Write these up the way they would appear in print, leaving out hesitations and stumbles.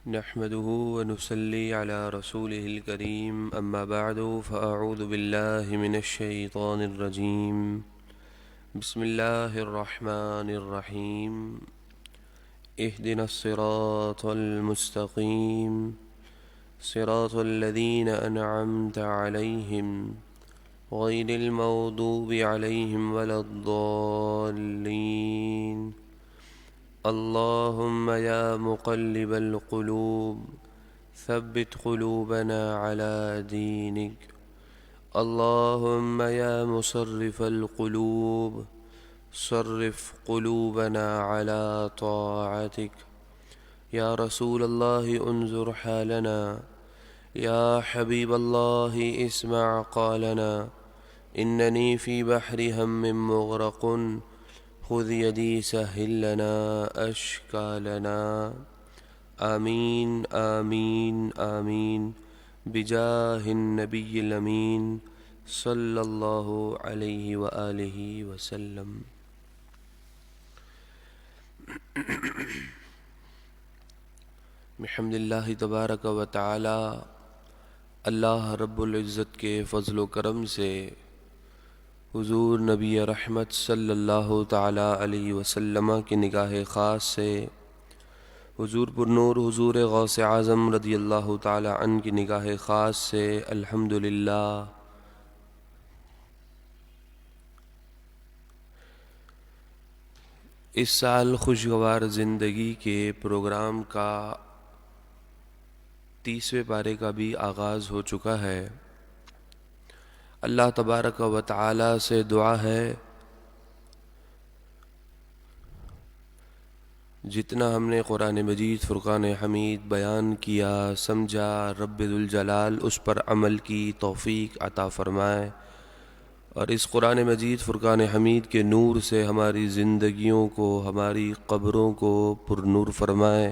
نحمده ونصلي على رسوله الكريم أما بعد فأعوذ بالله من الشيطان الرجيم بسم الله الرحمن الرحيم اهدنا الصراط المستقيم صراط الذين أنعمت عليهم غير المغضوب عليهم ولا الضالين اللهم يا مقلب القلوب ثبت قلوبنا على دينك اللهم يا مصرف القلوب صرف قلوبنا على طاعتك يا رسول الله انظر حالنا يا حبيب الله اسمع قالنا إنني في بحر هم مغرق خذ يدي سهل لنا أشكالنا آمين آمين آمين بجاه النبي الأمين صلى الله عليه وآله وسلم. بحمد اللہ تبارک و تعالی، اللہ رب العزت کے فضل و کرم سے حضور نبی رحمت صلی اللہ تعالی علیہ وسلم کی نگاہ خاص سے حضور پر نور حضور غوث اعظم رضی اللہ تعالی عنہ کی نگاہ خاص سے الحمدللہ اس سال خوشگوار زندگی کے پروگرام کا 30ویں پارے کا بھی آغاز ہو چکا ہے۔ اللہ تبارک و تعالی سے دعا ہے جتنا ہم نے قرآن مجید فرقان حمید بیان کیا سمجھا، رب ذوالجلال اس پر عمل کی توفیق عطا فرمائے اور اس قرآن مجید فرقان حمید کے نور سے ہماری زندگیوں کو، ہماری قبروں کو پر نور فرمائے،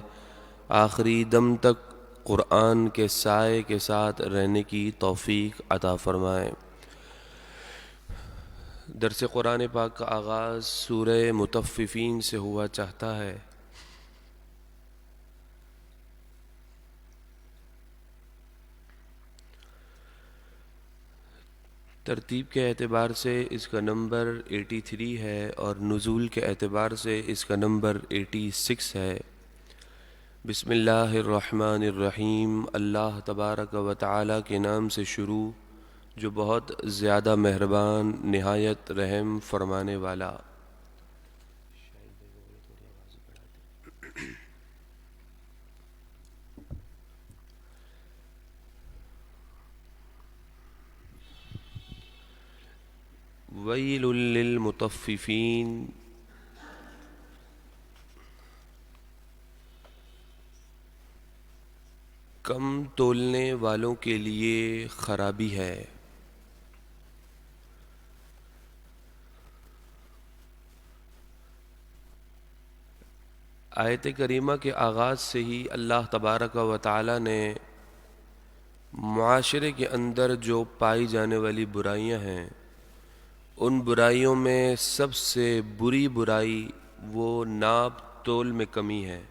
آخری دم تک قرآن کے سائے کے ساتھ رہنے کی توفیق عطا فرمائے۔ درس قرآن پاک کا آغاز سورہ مطففین سے ہوا چاہتا ہے۔ ترتیب کے اعتبار سے اس کا نمبر 83 ہے اور نزول کے اعتبار سے اس کا نمبر 86 ہے۔ بسم اللہ الرحمن الرحیم، اللہ تبارک و تعالی کے نام سے شروع جو بہت زیادہ مہربان نہایت رحم فرمانے والا۔ ویل للمطففین، کم تولنے والوں کے لیے خرابی ہے۔ آیت کریمہ کے آغاز سے ہی اللہ تبارک و تعالی نے معاشرے کے اندر جو پائی جانے والی برائیاں ہیں ان برائیوں میں سب سے بری برائی وہ ناپ تول میں کمی ہے۔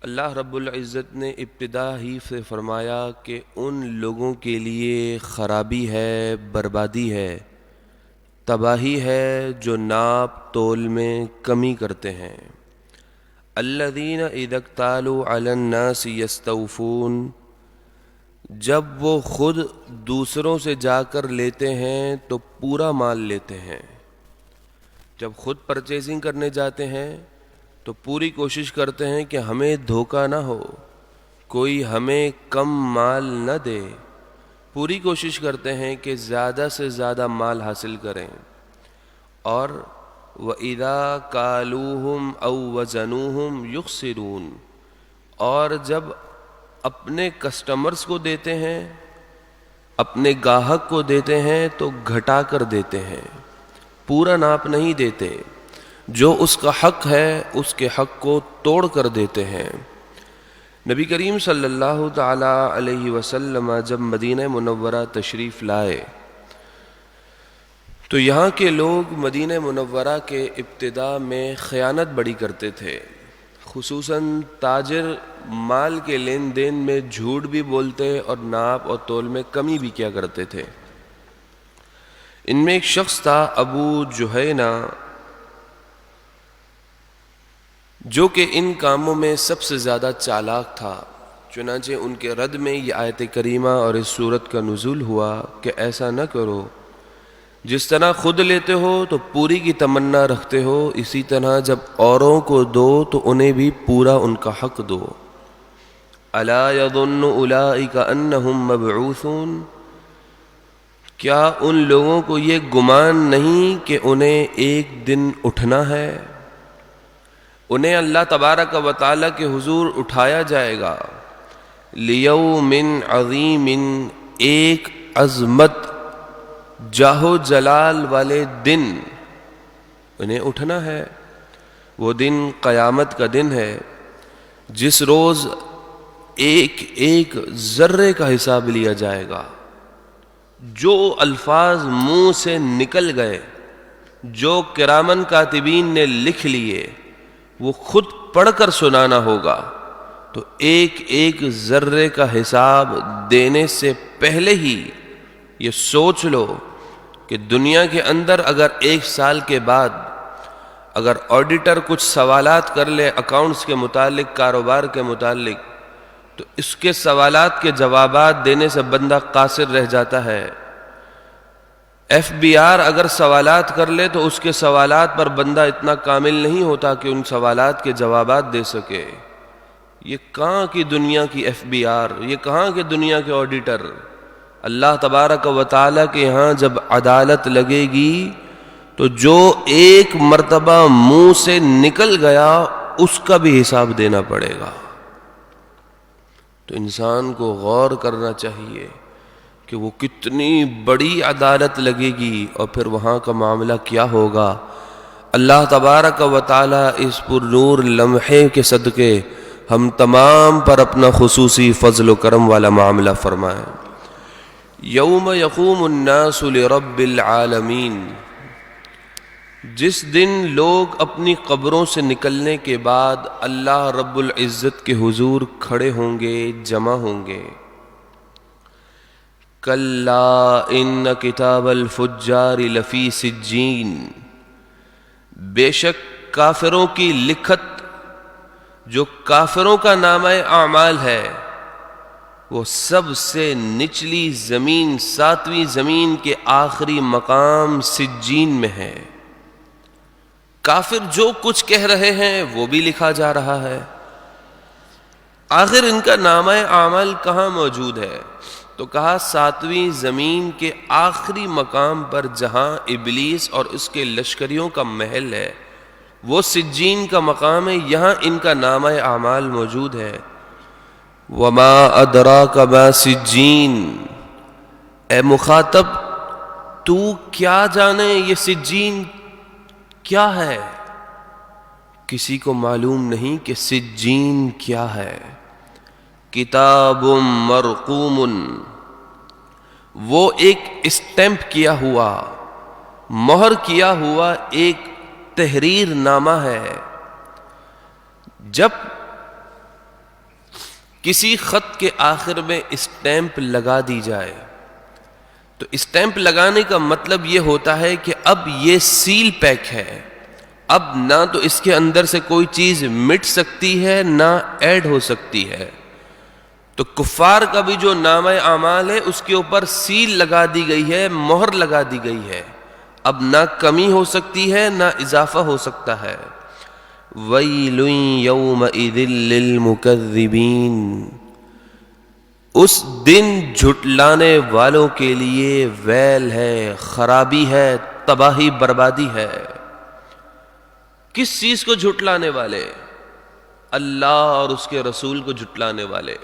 اللہ رب العزت نے ابتدا ہی سے فرمایا کہ ان لوگوں کے لیے خرابی ہے، بربادی ہے، تباہی ہے جو ناپ تول میں کمی کرتے ہیں۔ الذین اذا اکتالوا علی الناس یستوفون، جب وہ خود دوسروں سے جا کر لیتے ہیں تو پورا مال لیتے ہیں۔ جب خود پرچیزنگ کرنے جاتے ہیں تو پوری کوشش کرتے ہیں کہ ہمیں دھوکہ نہ ہو، کوئی ہمیں کم مال نہ دے، پوری کوشش کرتے ہیں کہ زیادہ سے زیادہ مال حاصل کریں۔ اور وَإِذَا كَالُوهُمْ أَوْ وَزَنُوهُمْ يُخْسِرُونَ، اور جب اپنے کسٹمرز کو دیتے ہیں، اپنے گاہک کو دیتے ہیں تو گھٹا کر دیتے ہیں، پورا ناپ نہیں دیتے، جو اس کا حق ہے اس کے حق کو توڑ کر دیتے ہیں۔ نبی کریم صلی اللہ تعالی علیہ وسلم جب مدینہ منورہ تشریف لائے تو یہاں کے لوگ مدینہ منورہ کے ابتدا میں خیانت بڑی کرتے تھے، خصوصاً تاجر مال کے لین دین میں جھوٹ بھی بولتے اور ناپ اور تول میں کمی بھی کیا کرتے تھے۔ ان میں ایک شخص تھا ابو جہینہ، جو کہ ان کاموں میں سب سے زیادہ چالاک تھا۔ چنانچہ ان کے رد میں یہ آیت کریمہ اور اس سورت کا نزول ہوا کہ ایسا نہ کرو، جس طرح خود لیتے ہو تو پوری کی تمنا رکھتے ہو، اسی طرح جب اوروں کو دو تو انہیں بھی پورا ان کا حق دو۔ الا یظن اولئک انہم مبعوثون، کیا ان لوگوں کو یہ گمان نہیں کہ انہیں ایک دن اٹھنا ہے؟ انہیں اللہ تبارک و تعالیٰ کے حضور اٹھایا جائے گا۔ لیوم عظیم، ایک عظمت جاہ و جلال والے دن انہیں اٹھنا ہے۔ وہ دن قیامت کا دن ہے، جس روز ایک ایک ذرے کا حساب لیا جائے گا۔ جو الفاظ منہ سے نکل گئے، جو کرامن کاتبین نے لکھ لیے، وہ خود پڑھ کر سنانا ہوگا۔ تو ایک ایک ذرے کا حساب دینے سے پہلے ہی یہ سوچ لو کہ دنیا کے اندر اگر ایک سال کے بعد اگر آڈیٹر کچھ سوالات کر لے اکاؤنٹس کے متعلق، کاروبار کے متعلق، تو اس کے سوالات کے جوابات دینے سے بندہ قاصر رہ جاتا ہے۔ ایف بی آر اگر سوالات کر لے تو اس کے سوالات پر بندہ اتنا کامل نہیں ہوتا کہ ان سوالات کے جوابات دے سکے۔ یہ کہاں کی دنیا کی ایف بی آر، یہ کہاں کے دنیا کے آڈیٹر۔ اللہ تبارک و تعالیٰ کے ہاں جب عدالت لگے گی تو جو ایک مرتبہ منہ سے نکل گیا اس کا بھی حساب دینا پڑے گا۔ تو انسان کو غور کرنا چاہیے کہ وہ کتنی بڑی عدالت لگے گی اور پھر وہاں کا معاملہ کیا ہوگا۔ اللہ تبارک و تعالیٰ اس پر نور لمحے کے صدقے ہم تمام پر اپنا خصوصی فضل و کرم والا معاملہ فرمائے۔ یوم یقوم الناس لرب العالمین، جس دن لوگ اپنی قبروں سے نکلنے کے بعد اللہ رب العزت کے حضور کھڑے ہوں گے، جمع ہوں گے۔ کلا ان کتاب الفجار لفی سجین، بے شک کافروں کی لکھت، جو کافروں کا نامہ اعمال ہے، وہ سب سے نچلی زمین، ساتویں زمین کے آخری مقام سجین میں ہے۔ کافر جو کچھ کہہ رہے ہیں وہ بھی لکھا جا رہا ہے۔ آخر ان کا نامہ اعمال کہاں موجود ہے؟ تو کہا ساتویں زمین کے آخری مقام پر، جہاں ابلیس اور اس کے لشکریوں کا محل ہے، وہ سجین کا مقام ہے، یہاں ان کا نامہ اعمال موجود ہے۔ وما ادراک ما سجین، اے مخاطب تو کیا جانے یہ سجین کیا ہے؟ کسی کو معلوم نہیں کہ سجین کیا ہے۔ کتاب مرقوم، وہ ایک اسٹیمپ کیا ہوا، مہر کیا ہوا ایک تحریر نامہ ہے۔ جب کسی خط کے آخر میں اسٹیمپ لگا دی جائے تو اسٹیمپ لگانے کا مطلب یہ ہوتا ہے کہ اب یہ سیل پیک ہے، اب نہ تو اس کے اندر سے کوئی چیز مٹ سکتی ہے نہ ایڈ ہو سکتی ہے۔ تو کفار کا بھی جو نامہ اعمال ہے اس کے اوپر سیل لگا دی گئی ہے، مہر لگا دی گئی ہے، اب نہ کمی ہو سکتی ہے نہ اضافہ ہو سکتا ہے۔ وَيْلٌ يَوْمَئِذٍ لِّلْمُكَذِّبِينَ، اس دن جھٹلانے والوں کے لیے ویل ہے، خرابی ہے، تباہی بربادی ہے۔ کس چیز کو جھٹلانے والے؟ اللہ اور اس کے رسول کو جھٹلانے والے،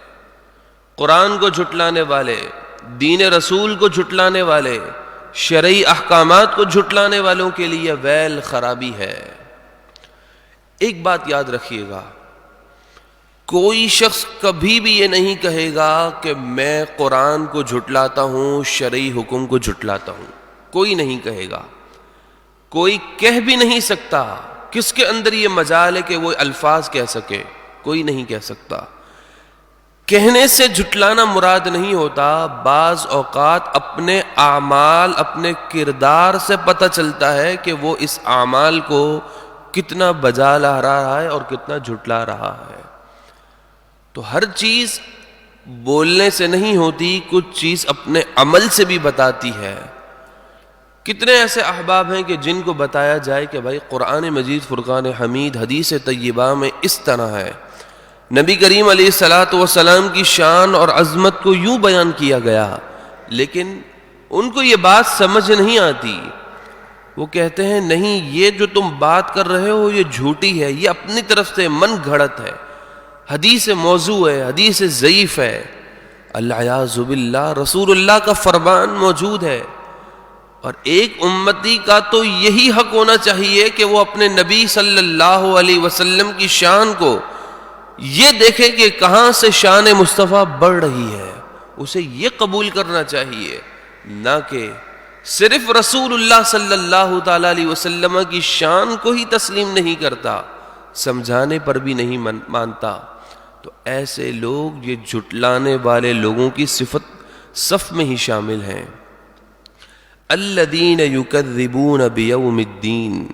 قرآن کو جھٹلانے والے، دین رسول کو جھٹلانے والے، شرعی احکامات کو جھٹلانے والوں کے لیے ویل، خرابی ہے۔ ایک بات یاد رکھیے گا، کوئی شخص کبھی بھی یہ نہیں کہے گا کہ میں قرآن کو جھٹلاتا ہوں، شرعی حکم کو جھٹلاتا ہوں، کوئی نہیں کہے گا، کوئی کہہ بھی نہیں سکتا۔ کس کے اندر یہ مجال ہے کہ وہ الفاظ کہہ سکے؟ کوئی نہیں کہہ سکتا۔ کہنے سے جھٹلانا مراد نہیں ہوتا، بعض اوقات اپنے اعمال، اپنے کردار سے پتہ چلتا ہے کہ وہ اس اعمال کو کتنا بجا لا رہا ہے اور کتنا جھٹلا رہا ہے۔ تو ہر چیز بولنے سے نہیں ہوتی، کچھ چیز اپنے عمل سے بھی بتاتی ہے۔ کتنے ایسے احباب ہیں کہ جن کو بتایا جائے کہ بھائی قرآن مجید فرقان حمید حدیث طیبہ میں اس طرح ہے، نبی کریم علیہ الصلاۃ والسلام کی شان اور عظمت کو یوں بیان کیا گیا، لیکن ان کو یہ بات سمجھ نہیں آتی۔ وہ کہتے ہیں نہیں، یہ جو تم بات کر رہے ہو یہ جھوٹی ہے، یہ اپنی طرف سے من گھڑت ہے، حدیث موضوع ہے، حدیث ضعیف ہے۔ العیاذ باللہ، رسول اللہ کا فرمان موجود ہے، اور ایک امتی کا تو یہی حق ہونا چاہیے کہ وہ اپنے نبی صلی اللہ علیہ وسلم کی شان کو یہ دیکھے کہ کہاں سے شان مصطفیٰ بڑھ رہی ہے، اسے یہ قبول کرنا چاہیے، نہ کہ صرف رسول اللہ صلی اللہ تعالی علیہ وسلم کی شان کو ہی تسلیم نہیں کرتا، سمجھانے پر بھی نہیں مانتا۔ تو ایسے لوگ یہ جھٹلانے والے لوگوں کی صف میں ہی شامل ہیں۔ الذین یکذبون بیوم الدین،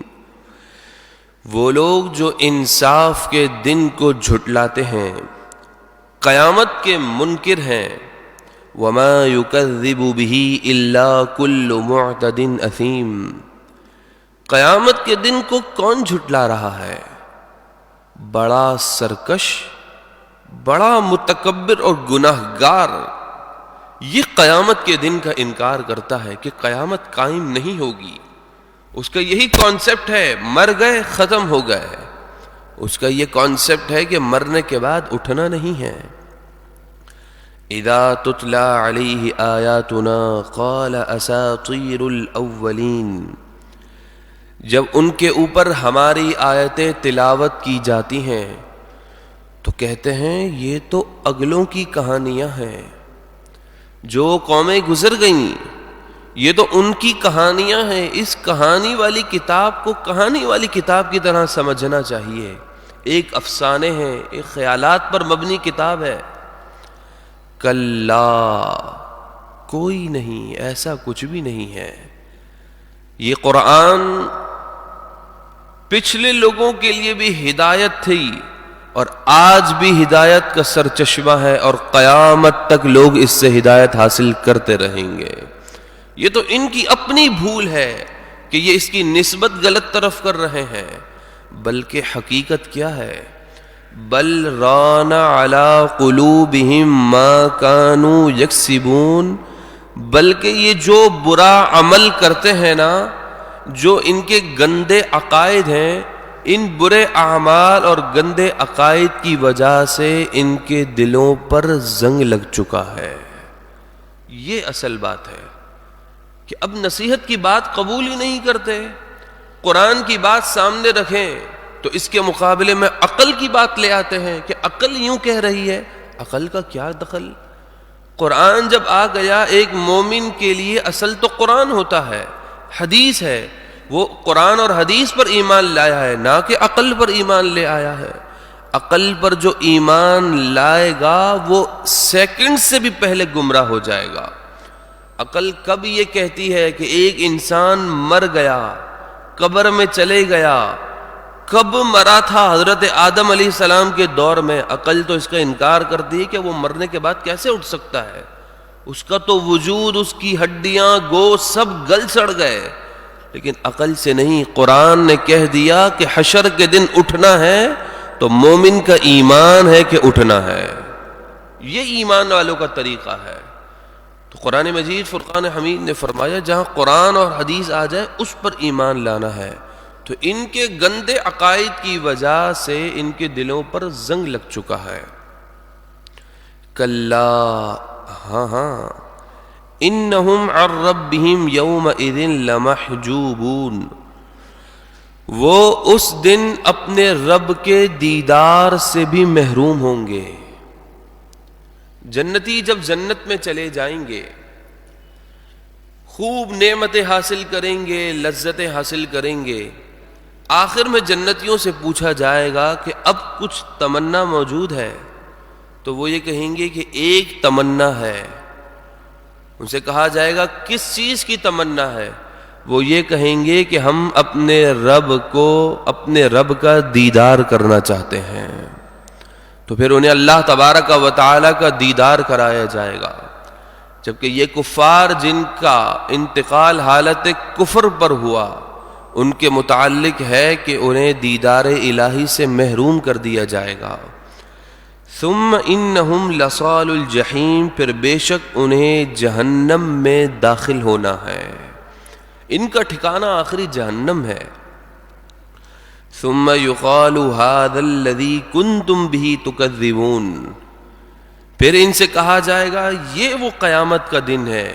وہ لوگ جو انصاف کے دن کو جھٹلاتے ہیں، قیامت کے منکر ہیں۔ وما یکذب بہ الا کل معتد اثیم، قیامت کے دن کو کون جھٹلا رہا ہے؟ بڑا سرکش، بڑا متکبر اور گناہگار یہ قیامت کے دن کا انکار کرتا ہے کہ قیامت قائم نہیں ہوگی۔ اس کا یہی کانسیپٹ ہے، مر گئے ختم ہو گئے۔ اس کا یہ کانسیپٹ ہے کہ مرنے کے بعد اٹھنا نہیں ہے۔ اذا تتلی علیہ آیاتنا قال اساطیر الاولین، جب ان کے اوپر ہماری آیتیں تلاوت کی جاتی ہیں تو کہتے ہیں یہ تو اگلوں کی کہانیاں ہیں، جو قومیں گزر گئیں یہ تو ان کی کہانیاں ہیں۔ اس کہانی والی کتاب کو کہانی والی کتاب کی طرح سمجھنا چاہیے، ایک افسانے ہیں، ایک خیالات پر مبنی کتاب ہے۔ کلا، کوئی نہیں، ایسا کچھ بھی نہیں ہے۔ یہ قرآن پچھلے لوگوں کے لیے بھی ہدایت تھی اور آج بھی ہدایت کا سرچشمہ ہے، اور قیامت تک لوگ اس سے ہدایت حاصل کرتے رہیں گے۔ یہ تو ان کی اپنی بھول ہے کہ یہ اس کی نسبت غلط طرف کر رہے ہیں، بلکہ حقیقت کیا ہے؟ بل ران علی قلوبہم ما کانوا یکسبون، بلکہ یہ جو برا عمل کرتے ہیں نا، جو ان کے گندے عقائد ہیں، ان برے اعمال اور گندے عقائد کی وجہ سے ان کے دلوں پر زنگ لگ چکا ہے۔ یہ اصل بات ہے کہ اب نصیحت کی بات قبول ہی نہیں کرتے۔ قرآن کی بات سامنے رکھیں تو اس کے مقابلے میں عقل کی بات لے آتے ہیں کہ عقل یوں کہہ رہی ہے۔ عقل کا کیا دخل؟ قرآن جب آ گیا، ایک مومن کے لیے اصل تو قرآن ہوتا ہے، حدیث ہے، وہ قرآن اور حدیث پر ایمان لایا ہے، نہ کہ عقل پر ایمان لے آیا ہے۔ عقل پر جو ایمان لائے گا وہ سیکنڈ سے بھی پہلے گمراہ ہو جائے گا۔ عقل کب یہ کہتی ہے کہ ایک انسان مر گیا، قبر میں چلے گیا؟ کب مرا تھا؟ حضرت آدم علیہ السلام کے دور میں۔ عقل تو اس کا انکار کرتی ہے کہ وہ مرنے کے بعد کیسے اٹھ سکتا ہے، اس کا تو وجود، اس کی ہڈیاں، گوشت سب گل سڑ گئے۔ لیکن عقل سے نہیں، قرآن نے کہہ دیا کہ حشر کے دن اٹھنا ہے، تو مومن کا ایمان ہے کہ اٹھنا ہے۔ یہ ایمان والوں کا طریقہ ہے۔ تو قرآن مجید فرقان حمید نے فرمایا جہاں قرآن اور حدیث آ جائے اس پر ایمان لانا ہے۔ تو ان کے گندے عقائد کی وجہ سے ان کے دلوں پر زنگ لگ چکا ہے۔ کلا، ہاں، انہم عن ربہم یومئذ لمحجوبون، وہ اس دن اپنے رب کے دیدار سے بھی محروم ہوں گے۔ جنتی جب جنت میں چلے جائیں گے، خوب نعمتیں حاصل کریں گے، لذتیں حاصل کریں گے، آخر میں جنتیوں سے پوچھا جائے گا کہ اب کچھ تمنا موجود ہے؟ تو وہ یہ کہیں گے کہ ایک تمنا ہے۔ ان سے کہا جائے گا کس چیز کی تمنا ہے؟ وہ یہ کہیں گے کہ ہم اپنے رب کا دیدار کرنا چاہتے ہیں۔ تو پھر انہیں اللہ تبارک و تعالی کا دیدار کرایا جائے گا، جبکہ یہ کفار جن کا انتقال حالت کفر پر ہوا، ان کے متعلق ہے کہ انہیں دیدار الہی سے محروم کر دیا جائے گا۔ ثم انہم لصال الجحیم، پھر بے شک انہیں جہنم میں داخل ہونا ہے، ان کا ٹھکانہ آخری جہنم ہے۔ ثم یقال ھذا الذی کنتم بہ تکذبون، پھر ان سے کہا جائے گا یہ وہ قیامت کا دن ہے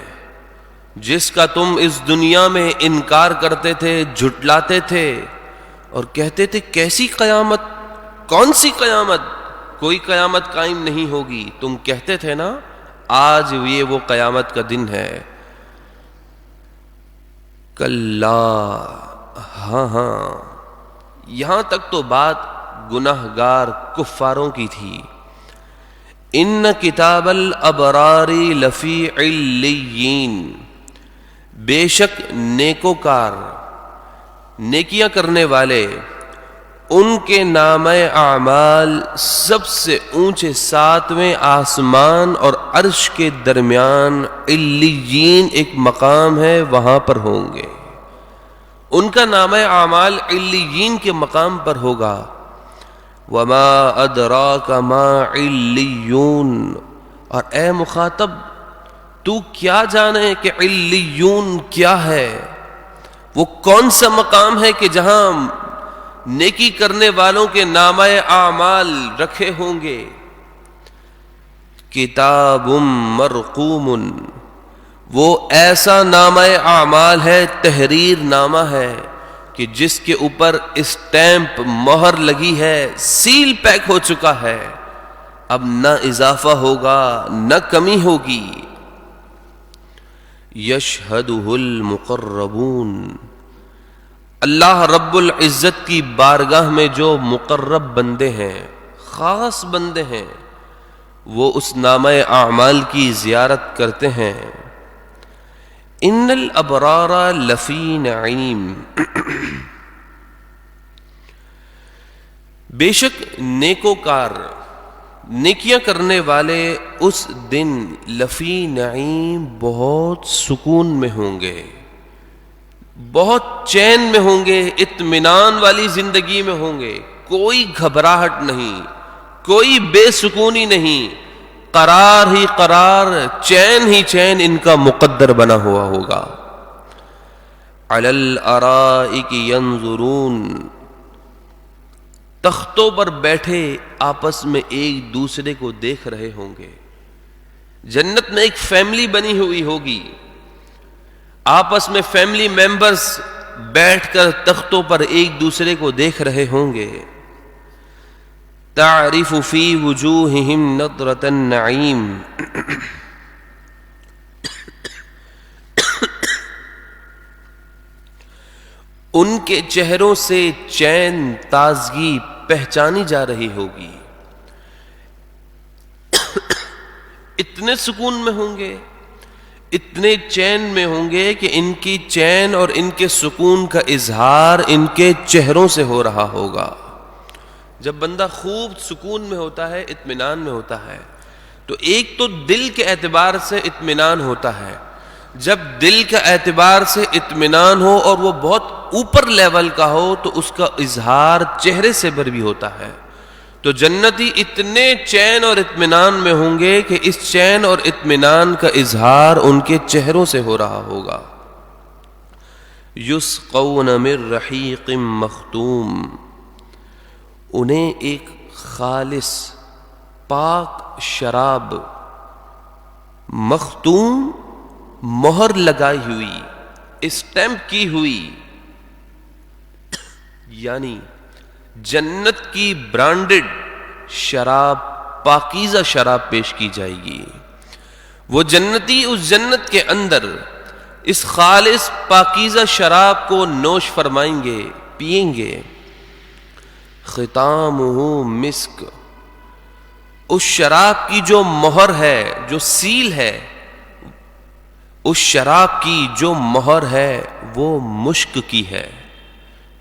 جس کا تم اس دنیا میں انکار کرتے تھے، جھٹلاتے تھے اور کہتے تھے کیسی قیامت، کون سی قیامت، کوئی قیامت قائم نہیں ہوگی، تم کہتے تھے نا، آج یہ وہ قیامت کا دن ہے۔ کلا، ہاں، یہاں تک تو بات گناہگار کفاروں کی تھی۔ ان کتاب الابرار لفی علیین، بے شک نیکوکار، نیکیاں کرنے والے، ان کے نام اعمال سب سے اونچے 7ویں آسمان اور عرش کے درمیان علیین ایک مقام ہے، وہاں پر ہوں گے۔ ان کا نام اعمال علیین کے مقام پر ہوگا۔ وما ادراک ما علیون، اور اے مخاطب تو کیا جانے کہ علیون کیا ہے، وہ کون سا مقام ہے کہ جہاں نیکی کرنے والوں کے نامہ اعمال رکھے ہوں گے۔ کتاب مرقوم، وہ ایسا نامہ اعمال ہے، تحریر نامہ ہے کہ جس کے اوپر اسٹیمپ مہر لگی ہے، سیل پیک ہو چکا ہے، اب نہ اضافہ ہوگا نہ کمی ہوگی۔ یشہدہ المقربون، اللہ رب العزت کی بارگاہ میں جو مقرب بندے ہیں، خاص بندے ہیں، وہ اس نامہ اعمال کی زیارت کرتے ہیں۔ ان الابرار لفی نعیم، بے شک نیکوکار، نیکیاں کرنے والے اس دن لفی نعیم بہت سکون میں ہوں گے، بہت چین میں ہوں گے، اطمینان والی زندگی میں ہوں گے، کوئی گھبراہٹ نہیں، کوئی بے سکونی نہیں، قرار ہی قرار، چین ہی چین ان کا مقدر بنا ہوا ہوگا۔ علی الارائک ینظرون، تختوں پر بیٹھے آپس میں ایک دوسرے کو دیکھ رہے ہوں گے۔ جنت میں ایک فیملی بنی ہوئی ہوگی، آپس میں فیملی ممبرز بیٹھ کر تختوں پر ایک دوسرے کو دیکھ رہے ہوں گے۔ تعرف فی وجوہہم نضرۃ النعیم، ان کے چہروں سے چین تازگی پہچانی جا رہی ہوگی۔ اتنے سکون میں ہوں گے، اتنے چین میں ہوں گے کہ ان کی چین اور ان کے سکون کا اظہار ان کے چہروں سے ہو رہا ہوگا۔ جب بندہ خوب سکون میں ہوتا ہے، اطمینان میں ہوتا ہے، تو ایک تو دل کے اعتبار سے اطمینان ہوتا ہے۔ جب دل کے اعتبار سے اطمینان ہو اور وہ بہت اوپر لیول کا ہو تو اس کا اظہار چہرے سے پر بھی ہوتا ہے۔ تو جنتی اتنے چین اور اطمینان میں ہوں گے کہ اس چین اور اطمینان کا اظہار ان کے چہروں سے ہو رہا ہوگا۔ یسقون من رحیق مختوم، انہیں ایک خالص پاک شراب، مختوم مہر لگائی ہوئی، اسٹیمپ کی ہوئی، یعنی جنت کی برانڈڈ شراب، پاکیزہ شراب پیش کی جائے گی۔ وہ جنتی اس جنت کے اندر اس خالص پاکیزہ شراب کو نوش فرمائیں گے، پئیں گے. ختامہ مسک، اس شراب کی جو مہر ہے، جو سیل ہے، اس شراب کی جو مہر ہے وہ مشک کی ہے،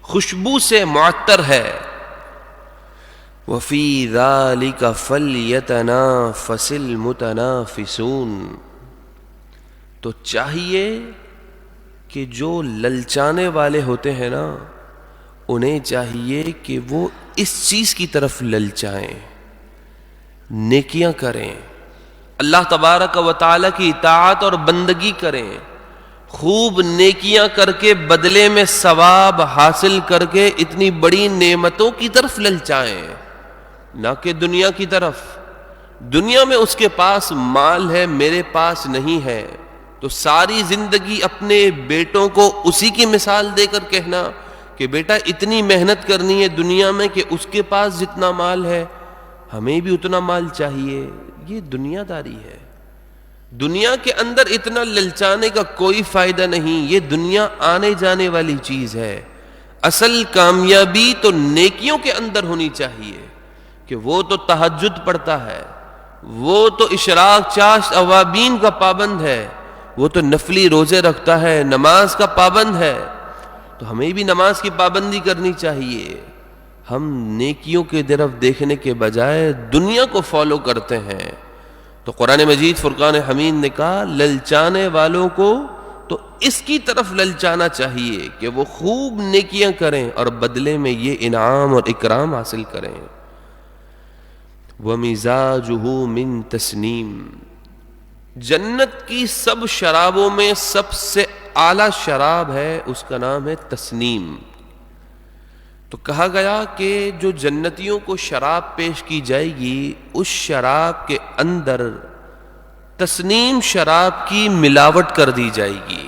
خوشبو سے معطر ہے. وفی ذلک فلیتنافس المتنافسون. تو چاہیے کہ جو للچانے والے ہوتے ہیں نا، انہیں چاہیے کہ وہ اس چیز کی طرف للچائیں، نیکیاں کریں، اللہ تبارک و تعالی کی اطاعت اور بندگی کریں، خوب نیکیاں کر کے بدلے میں ثواب حاصل کر کے اتنی بڑی نعمتوں کی طرف للچائیں، نہ کہ دنیا کی طرف. دنیا میں اس کے پاس مال ہے، میرے پاس نہیں ہے، تو ساری زندگی اپنے بیٹوں کو اسی کی مثال دے کر کہنا کہ بیٹا اتنی محنت کرنی ہے دنیا میں کہ اس کے پاس جتنا مال ہے ہمیں بھی اتنا مال چاہیے، یہ دنیا داری ہے. دنیا کے اندر اتنا للچانے کا کوئی فائدہ نہیں، یہ دنیا آنے جانے والی چیز ہے. اصل کامیابی تو نیکیوں کے اندر ہونی چاہیے کہ وہ تو تہجد پڑھتا ہے، وہ تو اشراق چاشت اوابین کا پابند ہے، وہ تو نفلی روزے رکھتا ہے، نماز کا پابند ہے. تو ہمیں بھی نماز کی پابندی کرنی چاہیے. ہم نیکیوں کی طرف دیکھنے کے بجائے دنیا کو فالو کرتے ہیں. تو قرآن مجید فرقان حمید نے کہا للچانے والوں کو تو اس کی طرف للچانا چاہیے کہ وہ خوب نیکیاں کریں اور بدلے میں یہ انعام اور اکرام حاصل کریں. وَمِزَاجُهُ مِن تَسْنِيمٍ. جنت کی سب شرابوں میں سب سے اعلیٰ شراب ہے، اس کا نام ہے تسنیم. تو کہا گیا کہ جو جنتیوں کو شراب پیش کی جائے گی اس شراب کے اندر تسنیم شراب کی ملاوٹ کر دی جائے گی.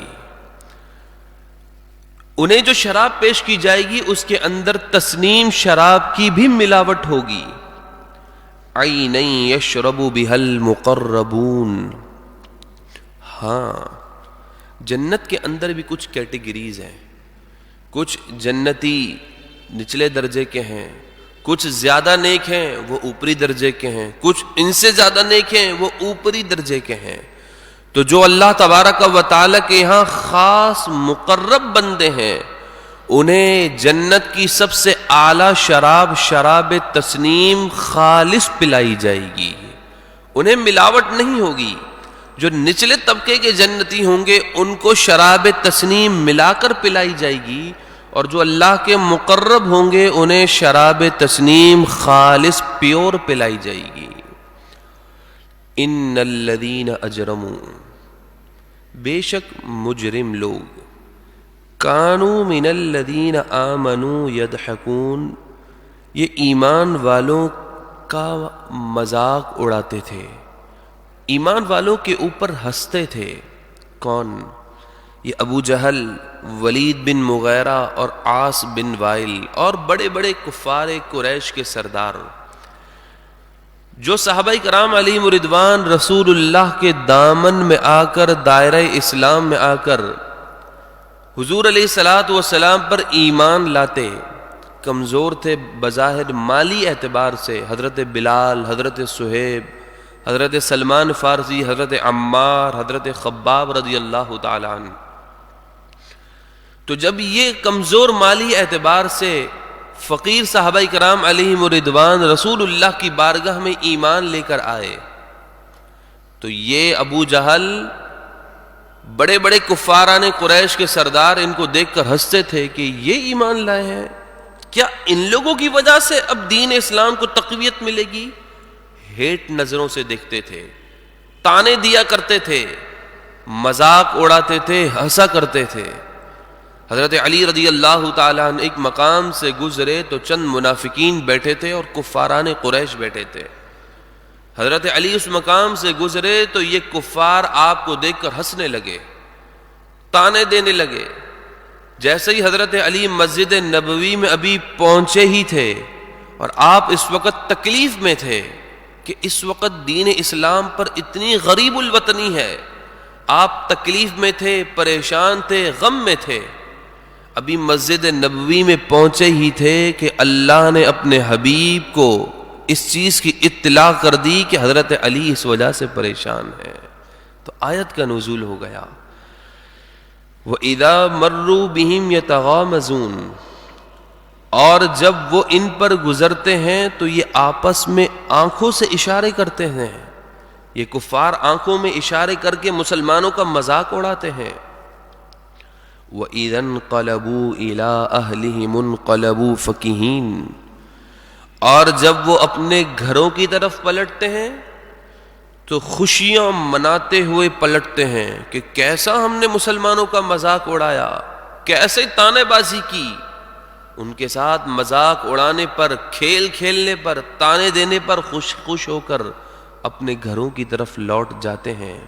انہیں جو شراب پیش کی جائے گی اس کے اندر تسنیم شراب کی بھی ملاوٹ ہوگی. عَيْنًا يَشْرَبُ بِهَا الْمُقَرَّبُونَ. ہاں، جنت کے اندر بھی کچھ کیٹیگریز ہیں. کچھ جنتی نچلے درجے کے ہیں، کچھ زیادہ نیک ہیں وہ اوپری درجے کے ہیں، کچھ ان سے زیادہ نیک ہیں وہ اوپری درجے کے ہیں. تو جو اللہ تبارک و تعالی کے یہاں خاص مقرب بندے ہیں انہیں جنت کی سب سے اعلیٰ شراب شراب تسنیم خالص پلائی جائے گی، انہیں ملاوٹ نہیں ہوگی. جو نچلے طبقے کے جنتی ہوں گے ان کو شراب تسنیم ملا کر پلائی جائے گی، اور جو اللہ کے مقرب ہوں گے انہیں شراب تسنیم خالص پیور پلائی جائے گی. ان الذین اجرموا، بے شک مجرم لوگ، کانوا من الذین آمنوا یضحکون، یہ ایمان والوں کا مذاق اڑاتے تھے، ایمان والوں کے اوپر ہنستے تھے. کون؟ یہ ابو جہل، ولید بن مغیرہ اور عاص بن وائل اور بڑے بڑے کفار قریش کے سردار، جو صحابہ کرام علیہم رضوان رسول اللہ کے دامن میں آ کر دائرہ اسلام میں آ کر حضور علیہ الصلوۃ والسلام پر ایمان لاتے. کمزور تھے بظاہر مالی اعتبار سے، حضرت بلال، حضرت صہیب، حضرت سلمان فارسی، حضرت عمار، حضرت خباب رضی اللہ تعالی عنہ. تو جب یہ کمزور مالی اعتبار سے فقیر صحابہ کرام علیہم رضوان رسول اللہ کی بارگاہ میں ایمان لے کر آئے، تو یہ ابو جہل، بڑے بڑے کفاران قریش کے سردار ان کو دیکھ کر ہنستے تھے کہ یہ ایمان لائے ہیں، کیا ان لوگوں کی وجہ سے اب دین اسلام کو تقویت ملے گی؟ ہیٹ نظروں سے دیکھتے تھے، تانے دیا کرتے تھے، مذاق اڑاتے تھے، ہنسا کرتے تھے. حضرت علی رضی اللہ تعالیٰ عنہ ایک مقام سے گزرے تو چند منافقین بیٹھے تھے اور کفاران قریش بیٹھے تھے. حضرت علی اس مقام سے گزرے تو یہ کفار آپ کو دیکھ کر ہنسنے لگے، تانے دینے لگے. جیسے ہی حضرت علی مسجد نبوی میں ابھی پہنچے ہی تھے اور آپ اس وقت تکلیف میں تھے کہ اس وقت دین اسلام پر اتنی غریب الوطنی ہے، آپ تکلیف میں تھے، پریشان تھے، غم میں تھے. ابھی مسجد نبوی میں پہنچے ہی تھے کہ اللہ نے اپنے حبیب کو اس چیز کی اطلاع کر دی کہ حضرت علی اس وجہ سے پریشان ہے، تو آیت کا نزول ہو گیا وَإِذَا مَرُّوا بِهِمْ يَتَغَامَزُونَ، اور جب وہ ان پر گزرتے ہیں تو یہ آپس میں آنکھوں سے اشارے کرتے ہیں، یہ کفار آنکھوں میں اشارے کر کے مسلمانوں کا مذاق اڑاتے ہیں۔ وَإِذَا انْقَلَبُوا إِلَىٰ أَهْلِهِمُ انْقَلَبُوا فَكِهِينَ، اور جب وہ اپنے گھروں کی طرف پلٹتے ہیں تو خوشیاں مناتے ہوئے پلٹتے ہیں کہ کیسا ہم نے مسلمانوں کا مذاق اڑایا، کیسے تانے بازی کی، ان کے ساتھ مذاق اڑانے پر، کھیل کھیلنے پر، تانے دینے پر خوش خوش ہو کر اپنے گھروں کی طرف لوٹ جاتے ہیں۔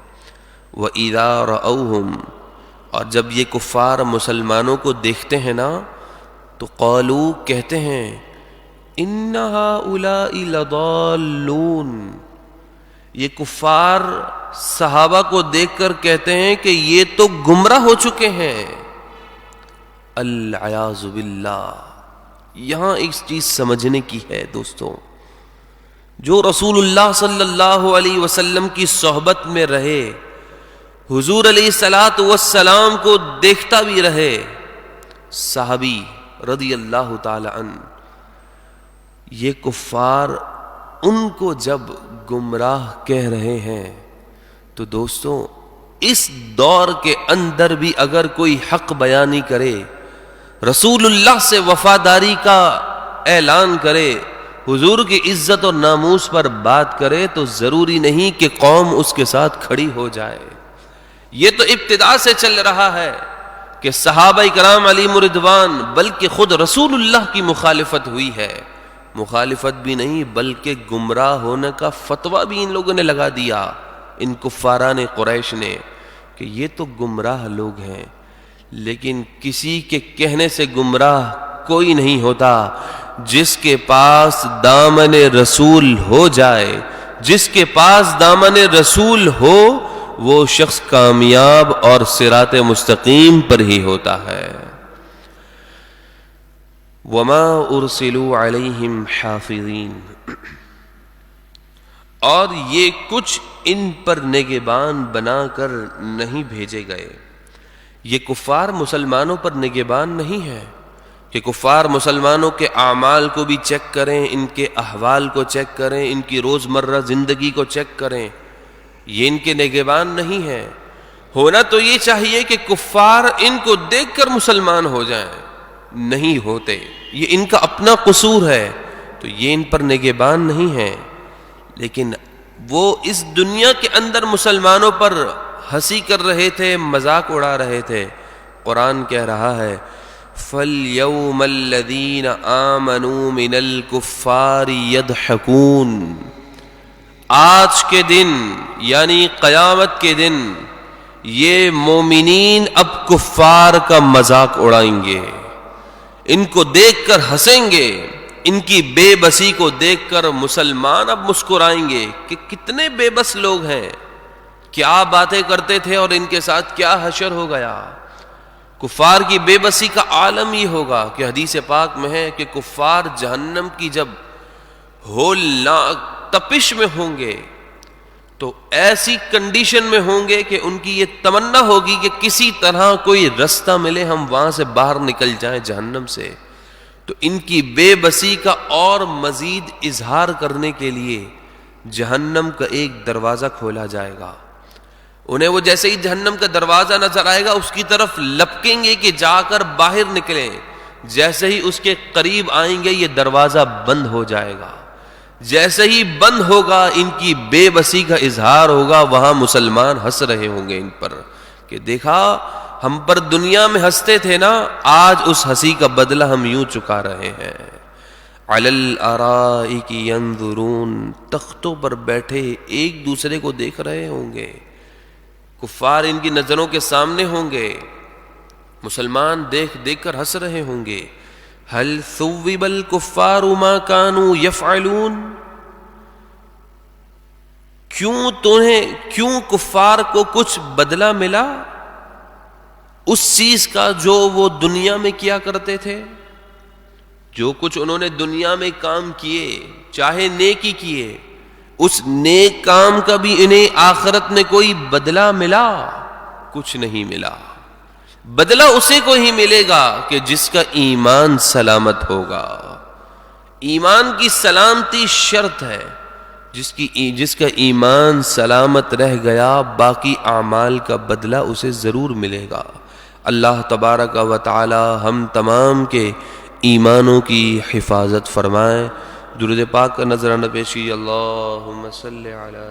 وَإِذَا رَأَوْهُمْ، اور جب یہ کفار مسلمانوں کو دیکھتے ہیں نا تو قالوا، کہتے ہیں إِنَّ هَؤُلَاءِ لَضَالُّونَ، یہ کفار صحابہ کو دیکھ کر کہتے ہیں کہ یہ تو گمراہ ہو چکے ہیں۔ العیاذ باللہ، یہاں ایک چیز سمجھنے کی ہے دوستوں، جو رسول اللہ صلی اللہ علیہ وسلم کی صحبت میں رہے، حضور علیہ الصلوۃ والسلام کو دیکھتا بھی رہے، صحابی رضی اللہ تعالی عنہ، یہ کفار ان کو جب گمراہ کہہ رہے ہیں تو دوستوں اس دور کے اندر بھی اگر کوئی حق بیانی کرے، رسول اللہ سے وفاداری کا اعلان کرے، حضور کی عزت اور ناموس پر بات کرے، تو ضروری نہیں کہ قوم اس کے ساتھ کھڑی ہو جائے۔ یہ تو ابتدا سے چل رہا ہے کہ صحابہ کرام علیہم رضوان بلکہ خود رسول اللہ کی مخالفت ہوئی ہے، مخالفت بھی نہیں بلکہ گمراہ ہونے کا فتویٰ بھی ان لوگوں نے لگا دیا، ان کفاران قریش نے، کہ یہ تو گمراہ لوگ ہیں۔ لیکن کسی کے کہنے سے گمراہ کوئی نہیں ہوتا، جس کے پاس دامن رسول ہو جائے، جس کے پاس دامن رسول ہو، وہ شخص کامیاب اور صراط مستقیم پر ہی ہوتا ہے۔ وَمَا أُرْسِلُوا عَلَيْهِمْ حَافِظِينَ، اور یہ کچھ ان پر نگہبان بنا کر نہیں بھیجے گئے۔ یہ کفار مسلمانوں پر نگہبان نہیں ہے کہ کفار مسلمانوں کے اعمال کو بھی چیک کریں، ان کے احوال کو چیک کریں، ان کی روزمرہ زندگی کو چیک کریں، یہ ان کے نگہبان نہیں ہے۔ ہونا تو یہ چاہیے کہ کفار ان کو دیکھ کر مسلمان ہو جائیں، نہیں ہوتے، یہ ان کا اپنا قصور ہے، تو یہ ان پر نگہبان نہیں ہے۔ لیکن وہ اس دنیا کے اندر مسلمانوں پر ہنسی کر رہے تھے، مذاق اڑا رہے تھے۔ قرآن کہہ رہا ہے فَالْيَوْمَ الَّذِينَ آمَنُوا مِنَ الْكُفَّارِ يَضْحَكُونَ، آج کے دن یعنی قیامت کے دن یہ مومنین اب کفار کا مذاق اڑائیں گے، ان کو دیکھ کر ہنسیں گے، ان کی بے بسی کو دیکھ کر مسلمان اب مسکرائیں گے کہ کتنے بے بس لوگ ہیں، کیا باتیں کرتے تھے اور ان کے ساتھ کیا حشر ہو گیا۔ کفار کی بے بسی کا عالم یہ ہوگا کہ حدیث پاک میں ہے کہ کفار جہنم کی جب ہولناک تپش میں ہوں گے تو ایسی کنڈیشن میں ہوں گے کہ ان کی یہ تمنا ہوگی کہ کسی طرح کوئی رستہ ملے، ہم وہاں سے باہر نکل جائیں جہنم سے۔ تو ان کی بے بسی کا اور مزید اظہار کرنے کے لیے جہنم کا ایک دروازہ کھولا جائے گا۔ انہیں وہ جیسے ہی جہنم کا دروازہ نظر آئے گا اس کی طرف لپکیں گے کہ جا کر باہر نکلیں، جیسے ہی اس کے قریب آئیں گے یہ دروازہ بند ہو جائے گا، جیسے ہی بند ہوگا ان کی بے بسی کا اظہار ہوگا، وہاں مسلمان ہنس رہے ہوں گے ان پر کہ دیکھا ہم پر دنیا میں ہنستے تھے نا، آج اس ہنسی کا بدلہ ہم یوں چکا رہے ہیں۔ علی الارائک ینظرون، تختوں پر بیٹھے ایک دوسرے کو دیکھ رہے ہوں گے، کفار ان کی نظروں کے سامنے ہوں گے، مسلمان دیکھ دیکھ کر ہنس رہے ہوں گے۔ هل ثوب الکفار ما كانوا يفعلون، کیوں کفار کو کچھ بدلہ ملا؟ اس چیز کا جو وہ دنیا میں کیا کرتے تھے. جو کچھ انہوں نے دنیا میں کام کیے، چاہے نیکی کیے، اس نیک کام کا بھی انہیں آخرت میں کوئی بدلہ ملا؟ کچھ نہیں ملا. بدلہ اسے کو ہی ملے گا کہ جس کا ایمان سلامت ہوگا. ایمان کی سلامتی شرط ہے. جس کا ایمان سلامت رہ گیا، باقی اعمال کا بدلہ اسے ضرور ملے گا. اللہ تبارک و تعالی ہم تمام کے ایمانوں کی حفاظت فرمائے. درود پاک کا نذرانہ پیشی. اللہم صلی علی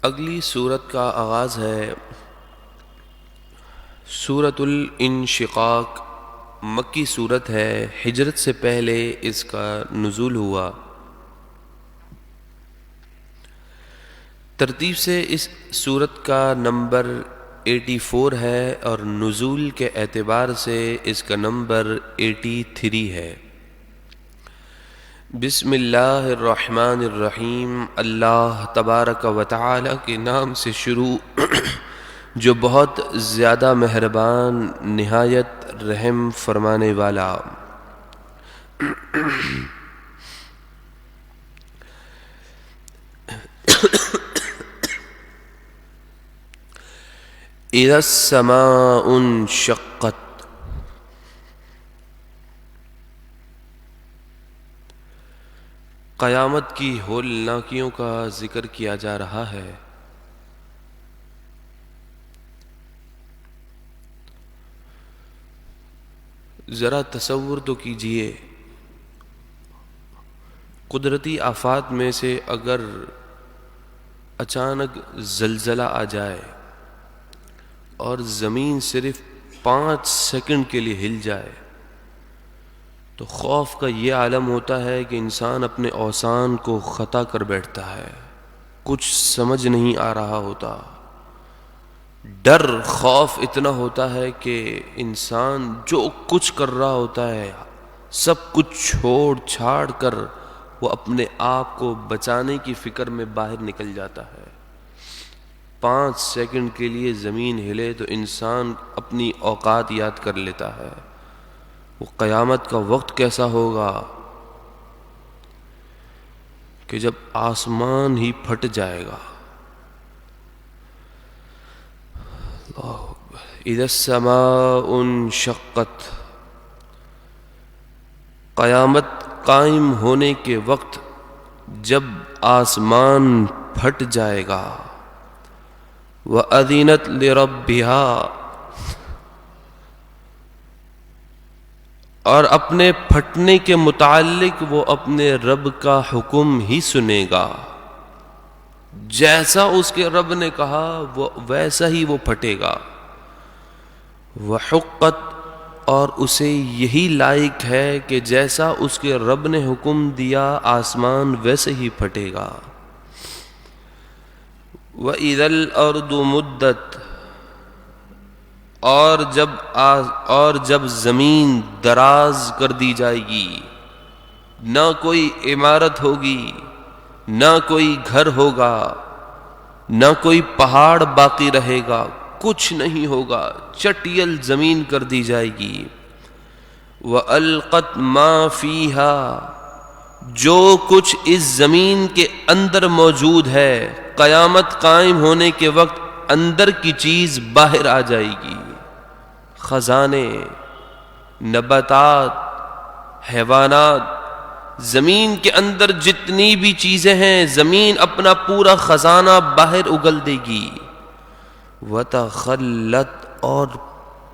اگلی سورت کا آغاز ہے سورۃ الانشقاق. مکی سورت ہے، ہجرت سے پہلے اس کا نزول ہوا. ترتیب سے اس سورت کا نمبر 84 ہے اور نزول کے اعتبار سے اس کا نمبر 83 ہے. بسم اللہ الرحمن الرحیم. اللہ تبارک و تعالی کے نام سے شروع جو بہت زیادہ مہربان، نہایت رحم فرمانے والا. اذا السماء انشقت. قیامت کی ہولناکیوں کا ذکر کیا جا رہا ہے. ذرا تصور تو کیجئے، قدرتی آفات میں سے اگر اچانک زلزلہ آ جائے اور زمین صرف 5 سیکنڈ کے لیے ہل جائے تو خوف کا یہ عالم ہوتا ہے کہ انسان اپنے اوسان کو خطا کر بیٹھتا ہے. کچھ سمجھ نہیں آ رہا ہوتا. ڈر، خوف اتنا ہوتا ہے کہ انسان جو کچھ کر رہا ہوتا ہے سب کچھ چھوڑ چھاڑ کر وہ اپنے آپ کو بچانے کی فکر میں باہر نکل جاتا ہے. 5 سیکنڈ کے لیے زمین ہلے تو انسان اپنی اوقات یاد کر لیتا ہے. وہ قیامت کا وقت کیسا ہوگا کہ جب آسمان ہی پھٹ جائے گا. اذا السماء انشقت. قیامت قائم ہونے کے وقت جب آسمان پھٹ جائے گا. وَأَذِنَتْ لِرَبِّهَا. اور اپنے پھٹنے کے متعلق وہ اپنے رب کا حکم ہی سنے گا. جیسا اس کے رب نے کہا وہ ویسا ہی وہ پھٹے گا. وحقت. اور اسے یہی لائق ہے کہ جیسا اس کے رب نے حکم دیا آسمان ویسے ہی پھٹے گا. وَإِذَا الْأَرْضُ مُدَّتْ. اور جب زمین دراز کر دی جائے گی، نہ کوئی عمارت ہوگی، نہ کوئی گھر ہوگا، نہ کوئی پہاڑ باقی رہے گا، کچھ نہیں ہوگا، چٹیل زمین کر دی جائے گی. وَأَلْقَتْ مَا فِيهَا. جو کچھ اس زمین کے اندر موجود ہے قیامت قائم ہونے کے وقت اندر کی چیز باہر آ جائے گی. خزانے، نباتات، حیوانات، زمین کے اندر جتنی بھی چیزیں ہیں زمین اپنا پورا خزانہ باہر اگل دے گی. وَتَخَلَّتْ. اور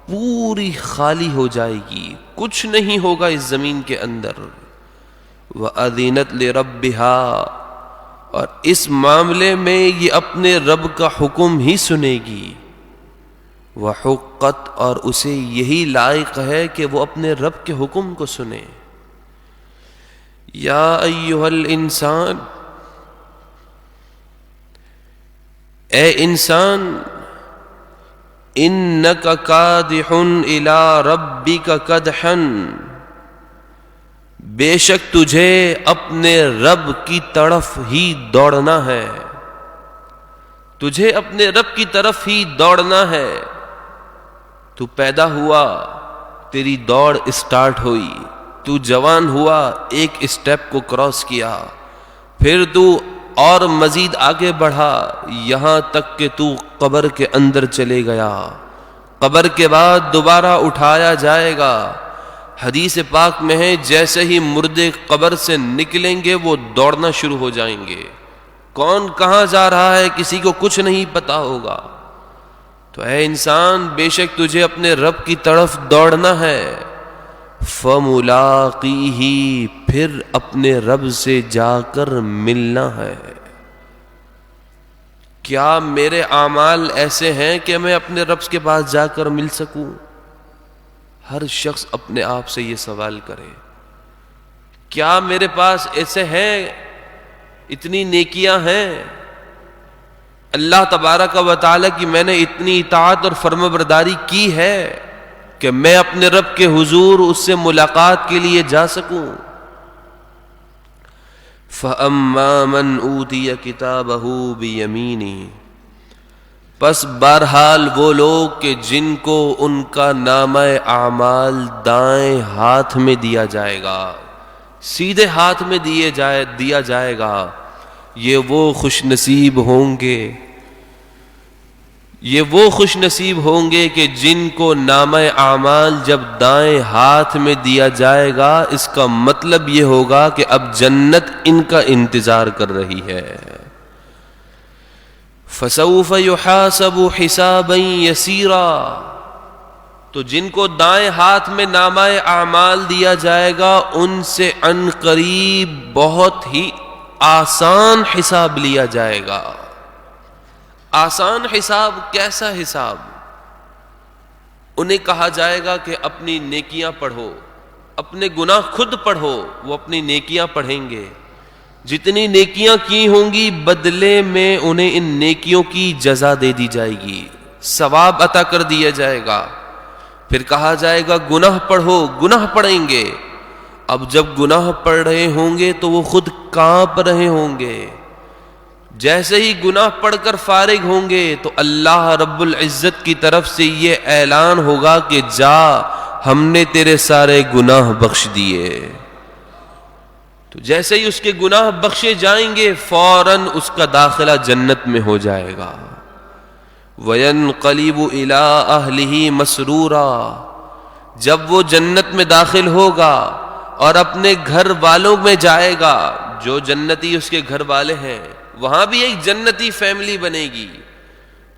پوری خالی ہو جائے گی، کچھ نہیں ہوگا اس زمین کے اندر. وَأَذِنَتْ لِرَبِّهَا. اور اس معاملے میں یہ اپنے رب کا حکم ہی سنے گی. وحقت. اور اسے یہی لائق ہے کہ وہ اپنے رب کے حکم کو سنے. یا ایھا الانسان. اے انسان، انک کادح الی ربک کدحا، بے شک تجھے اپنے رب کی طرف ہی دوڑنا ہے، تجھے اپنے رب کی طرف ہی دوڑنا ہے۔ تو پیدا ہوا، تیری دوڑ اسٹارٹ ہوئی، تو جوان ہوا، ایک اسٹیپ کو کراس کیا، پھر تو اور مزید آگے بڑھا یہاں تک کہ تو قبر کے اندر چلے گیا۔ قبر کے بعد دوبارہ اٹھایا جائے گا۔ حدیث پاک میں ہے جیسے ہی مردے قبر سے نکلیں گے وہ دوڑنا شروع ہو جائیں گے، کون کہاں جا رہا ہے کسی کو کچھ نہیں پتا ہوگا۔ تو اے انسان، بے شک تجھے اپنے رب کی طرف دوڑنا ہے، فَمُلَاقِيهِ، پھر اپنے رب سے جا کر ملنا ہے۔ کیا میرے اعمال ایسے ہیں کہ میں اپنے رب کے پاس جا کر مل سکوں؟ ہر شخص اپنے آپ سے یہ سوال کرے، کیا میرے پاس ایسے ہیں، اتنی نیکیاں ہیں اللہ تبارک و تعالی کی، میں نے اتنی اطاعت اور فرمانبرداری کی ہے کہ میں اپنے رب کے حضور اس سے ملاقات کے لیے جا سکوں؟ فَأَمَّا مَنْ أُوتِيَ كِتَابَهُ بِيَمِينِهِ، پس بہرحال وہ لوگ کہ جن کو ان کا نامہ اعمال دائیں ہاتھ میں دیا جائے گا، سیدھے ہاتھ میں دیا جائے گا، یہ وہ خوش نصیب ہوں گے، یہ وہ خوش نصیب ہوں گے کہ جن کو نامہ اعمال جب دائیں ہاتھ میں دیا جائے گا، اس کا مطلب یہ ہوگا کہ اب جنت ان کا انتظار کر رہی ہے۔ فَسَوْفَ يُحَاسَبُ حِسَابًا يَسِيرًا، تو جن کو دائیں ہاتھ میں نامہ اعمال دیا جائے گا ان سے عن قریب بہت ہی آسان حساب لیا جائے گا۔ آسان حساب، کیسا حساب؟ انہیں کہا جائے گا کہ اپنی نیکیاں پڑھو، اپنے گناہ خود پڑھو، وہ اپنی نیکیاں پڑھیں گے، جتنی نیکیاں کی ہوں گی بدلے میں انہیں ان نیکیوں کی جزا دے دی جائے گی، ثواب عطا کر دیا جائے گا۔ پھر کہا جائے گا گناہ پڑھو، گناہ پڑھیں گے۔ اب جب گناہ پڑھ رہے ہوں گے تو وہ خود کانپ رہے ہوں گے، جیسے ہی گناہ پڑھ کر فارغ ہوں گے تو اللہ رب العزت کی طرف سے یہ اعلان ہوگا کہ جا، ہم نے تیرے سارے گناہ بخش دیے۔ تو جیسے ہی اس کے گناہ بخشے جائیں گے فوراً اس کا داخلہ جنت میں ہو جائے گا۔ وَيَنْقَلِبُ إِلَىٰ أَهْلِهِ مَسْرُورًا، جب وہ جنت میں داخل ہوگا اور اپنے گھر والوں میں جائے گا، جو جنتی اس کے گھر والے ہیں، وہاں بھی ایک جنتی فیملی بنے گی۔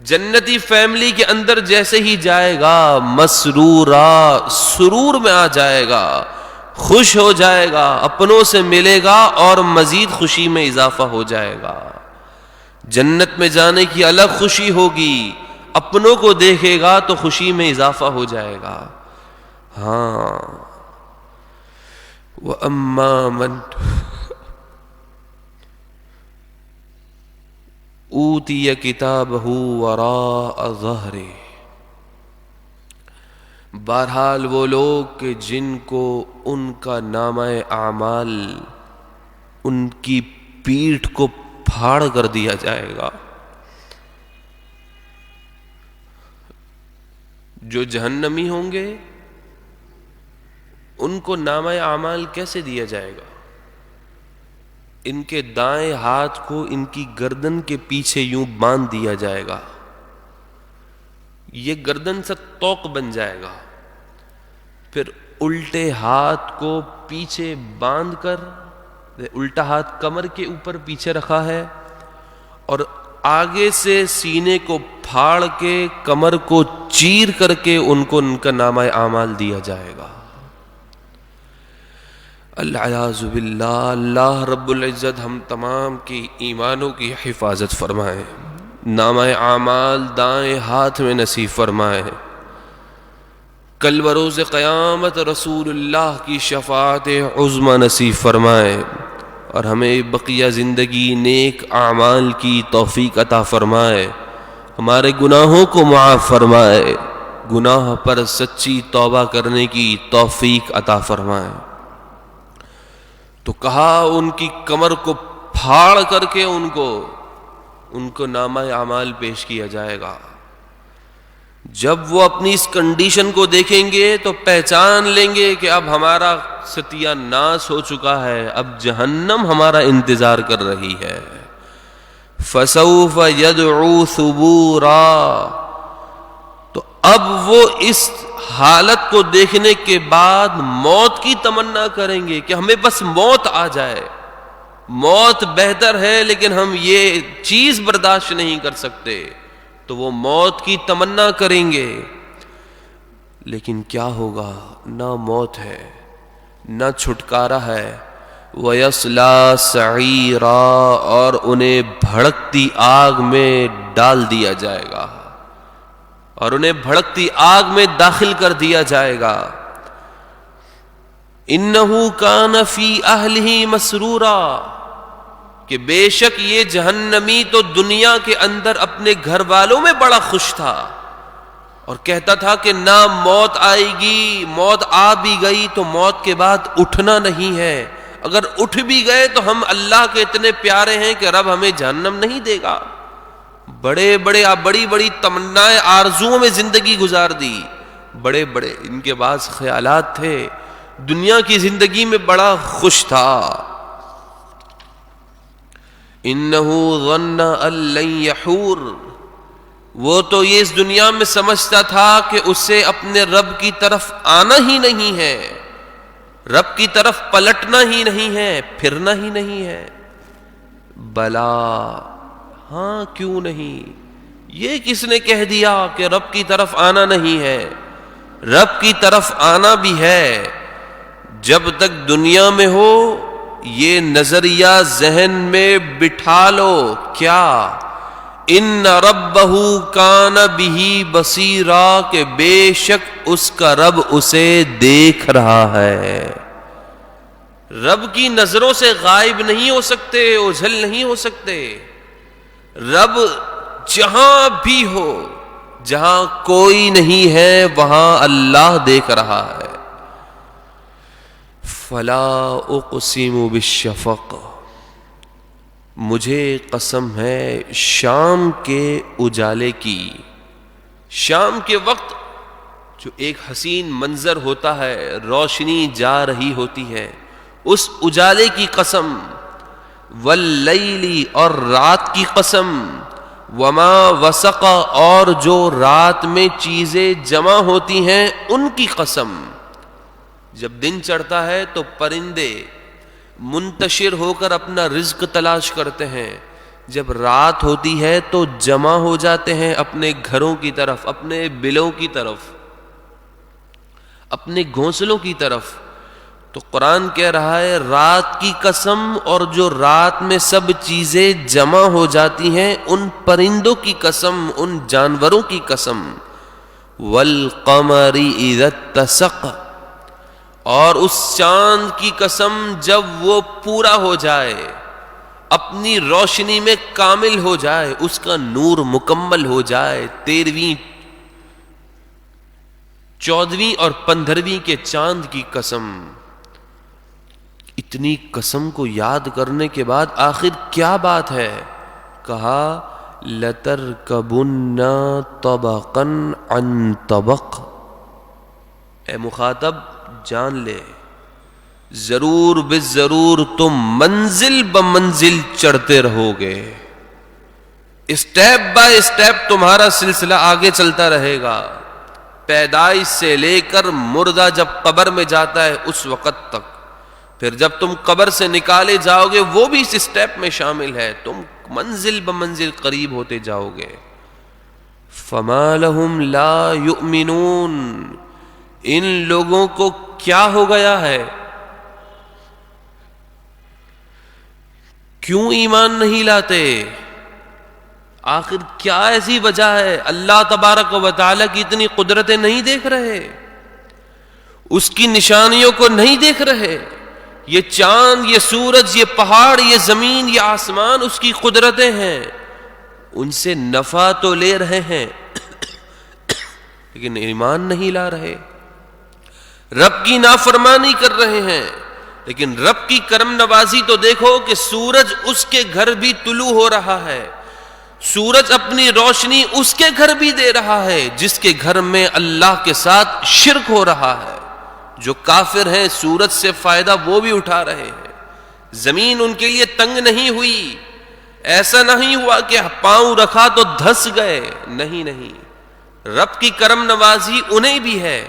جنتی فیملی کے اندر جیسے ہی جائے گا مسرورا، سرور میں آ جائے گا، خوش ہو جائے گا، اپنوں سے ملے گا اور مزید خوشی میں اضافہ ہو جائے گا۔ جنت میں جانے کی الگ خوشی ہوگی، اپنوں کو دیکھے گا تو خوشی میں اضافہ ہو جائے گا۔ ہاں، وَأَمَّا مَنْ أُوتِيَ كِتَابَهُ وَرَاءَ ظَهْرِهِ، بہرحال وہ لوگ کہ جن کو ان کا نامہ اعمال ان کی پیٹھ کو پھاڑ کر دیا جائے گا۔ جو جہنمی ہوں گے ان کو نامہ اعمال کیسے دیا جائے گا؟ ان کے دائیں ہاتھ کو ان کی گردن کے پیچھے یوں باندھ دیا جائے گا، یہ گردن سے توق بن جائے گا، پھر الٹے ہاتھ کو پیچھے باندھ کر، الٹا ہاتھ کمر کے اوپر پیچھے رکھا ہے اور آگے سے سینے کو پھاڑ کے کمر کو چیر کر کے ان کو ان کا نامہ اعمال دیا جائے گا۔ العیاذ باللہ، اللہ رب العزت ہم تمام کی ایمانوں کی حفاظت فرمائے، نامہ اعمال دائیں ہاتھ میں نصیب فرمائے، کل بروز قیامت رسول اللہ کی شفاعت عظمی نصیب فرمائے۔ اور ہمیں بقیہ زندگی نیک اعمال کی توفیق عطا فرمائے، ہمارے گناہوں کو معاف فرمائے، گناہ پر سچی توبہ کرنے کی توفیق عطا فرمائے۔ تو کہا ان کی کمر کو پھاڑ کر کے ان کو نامہ اعمال پیش کیا جائے گا۔ جب وہ اپنی اس کنڈیشن کو دیکھیں گے تو پہچان لیں گے کہ اب ہمارا ستیہ ناس ہو چکا ہے، اب جہنم ہمارا انتظار کر رہی ہے۔ فَسَوْفَ يَدْعُو ثُبُورًا، تو اب وہ اس حالت کو دیکھنے کے بعد موت کی تمنا کریں گے کہ ہمیں بس موت آ جائے، موت بہتر ہے لیکن ہم یہ چیز برداشت نہیں کر سکتے، تو وہ موت کی تمنا کریں گے۔ لیکن کیا ہوگا؟ نہ موت ہے، نہ چھٹکارا ہے۔ وَيَصْلَىٰ سَعِيرًا، اور انہیں بھڑکتی آگ میں ڈال دیا جائے گا، اور انہیں بھڑکتی آگ میں داخل کر دیا جائے گا۔ إِنَّهُ كَانَ فِي أَهْلِهِ مَسْرُورًا، کہ بے شک یہ جہنمی تو دنیا کے اندر اپنے گھر والوں میں بڑا خوش تھا، اور کہتا تھا کہ نہ موت آئے گی، موت آ بھی گئی تو موت کے بعد اٹھنا نہیں ہے، اگر اٹھ بھی گئے تو ہم اللہ کے اتنے پیارے ہیں کہ رب ہمیں جہنم نہیں دے گا۔ بڑی بڑی تمنائیں آرزوؤں میں زندگی گزار دی، بڑے ان کے پاس خیالات تھے، دنیا کی زندگی میں بڑا خوش تھا۔ إِنَّهُ ظَنَّ أَن لَّن يَحُورَ، وہ تو یہ اس دنیا میں سمجھتا تھا کہ اسے اپنے رب کی طرف آنا ہی نہیں ہے، رب کی طرف پلٹنا ہی نہیں ہے، پھرنا ہی نہیں ہے۔ بلا، ہاں کیوں نہیں، یہ کس نے کہہ دیا کہ رب کی طرف آنا نہیں ہے؟ رب کی طرف آنا بھی ہے۔ جب تک دنیا میں ہو یہ نظریہ ذہن میں بٹھا لو، کیا؟ ان ربہ کان بہ بصیرا، کہ بے شک اس کا رب اسے دیکھ رہا ہے۔ رب کی نظروں سے غائب نہیں ہو سکتے، اوجھل نہیں ہو سکتے۔ رب جہاں بھی ہو، جہاں کوئی نہیں ہے وہاں اللہ دیکھ رہا ہے۔ فلا اقسم بالشفق، مجھے قسم ہے شام کے اجالے کی۔ شام کے وقت جو ایک حسین منظر ہوتا ہے، روشنی جا رہی ہوتی ہے، اس اجالے کی قسم۔ واللیل، اور رات کی قسم۔ وما وسق، اور جو رات میں چیزیں جمع ہوتی ہیں ان کی قسم۔ جب دن چڑھتا ہے تو پرندے منتشر ہو کر اپنا رزق تلاش کرتے ہیں، جب رات ہوتی ہے تو جمع ہو جاتے ہیں اپنے گھروں کی طرف، اپنے بلوں کی طرف، اپنے گھونسلوں کی طرف۔ تو قرآن کہہ رہا ہے رات کی قسم، اور جو رات میں سب چیزیں جمع ہو جاتی ہیں ان پرندوں کی قسم، ان جانوروں کی قسم۔ والقمر اذا اتسق، اور اس چاند کی قسم جب وہ پورا ہو جائے، اپنی روشنی میں کامل ہو جائے، اس کا نور مکمل ہو جائے۔ 13ویں 14ویں اور 15ویں کے چاند کی قسم۔ اتنی قسم کو یاد کرنے کے بعد آخر کیا بات ہے؟ کہا لَتَرْكَبُنَّ طَبَقًا عَن طَبَقٍ، اے مخاطب جان لے، ضرور بالضرور تم منزل بمنزل چڑھتے رہو گے، اسٹیپ بائی اسٹیپ تمہارا سلسلہ آگے چلتا رہے گا، پیدائش سے لے کر مردہ جب قبر میں جاتا ہے اس وقت تک، پھر جب تم قبر سے نکالے جاؤ گے وہ بھی اس اسٹیپ میں شامل ہے، تم منزل بمنزل قریب ہوتے جاؤ گے۔ فما لهم لا یؤمنون، ان لوگوں کو کیا ہو گیا ہے، کیوں ایمان نہیں لاتے؟ آخر کیا ایسی وجہ ہے؟ اللہ تبارک و تعالیٰ کی اتنی قدرتیں نہیں دیکھ رہے؟ اس کی نشانیوں کو نہیں دیکھ رہے؟ یہ چاند، یہ سورج، یہ پہاڑ، یہ زمین، یہ آسمان اس کی قدرتیں ہیں، ان سے نفع تو لے رہے ہیں لیکن ایمان نہیں لا رہے، رب کی نافرمانی کر رہے ہیں۔ لیکن رب کی کرم نوازی تو دیکھو کہ سورج اس کے گھر بھی طلوع ہو رہا ہے، سورج اپنی روشنی اس کے گھر بھی دے رہا ہے جس کے گھر میں اللہ کے ساتھ شرک ہو رہا ہے۔ جو کافر ہیں سورج سے فائدہ وہ بھی اٹھا رہے ہیں، زمین ان کے لیے تنگ نہیں ہوئی، ایسا نہیں ہوا کہ پاؤں رکھا تو دھس گئے، نہیں، رب کی کرم نوازی انہیں بھی ہے،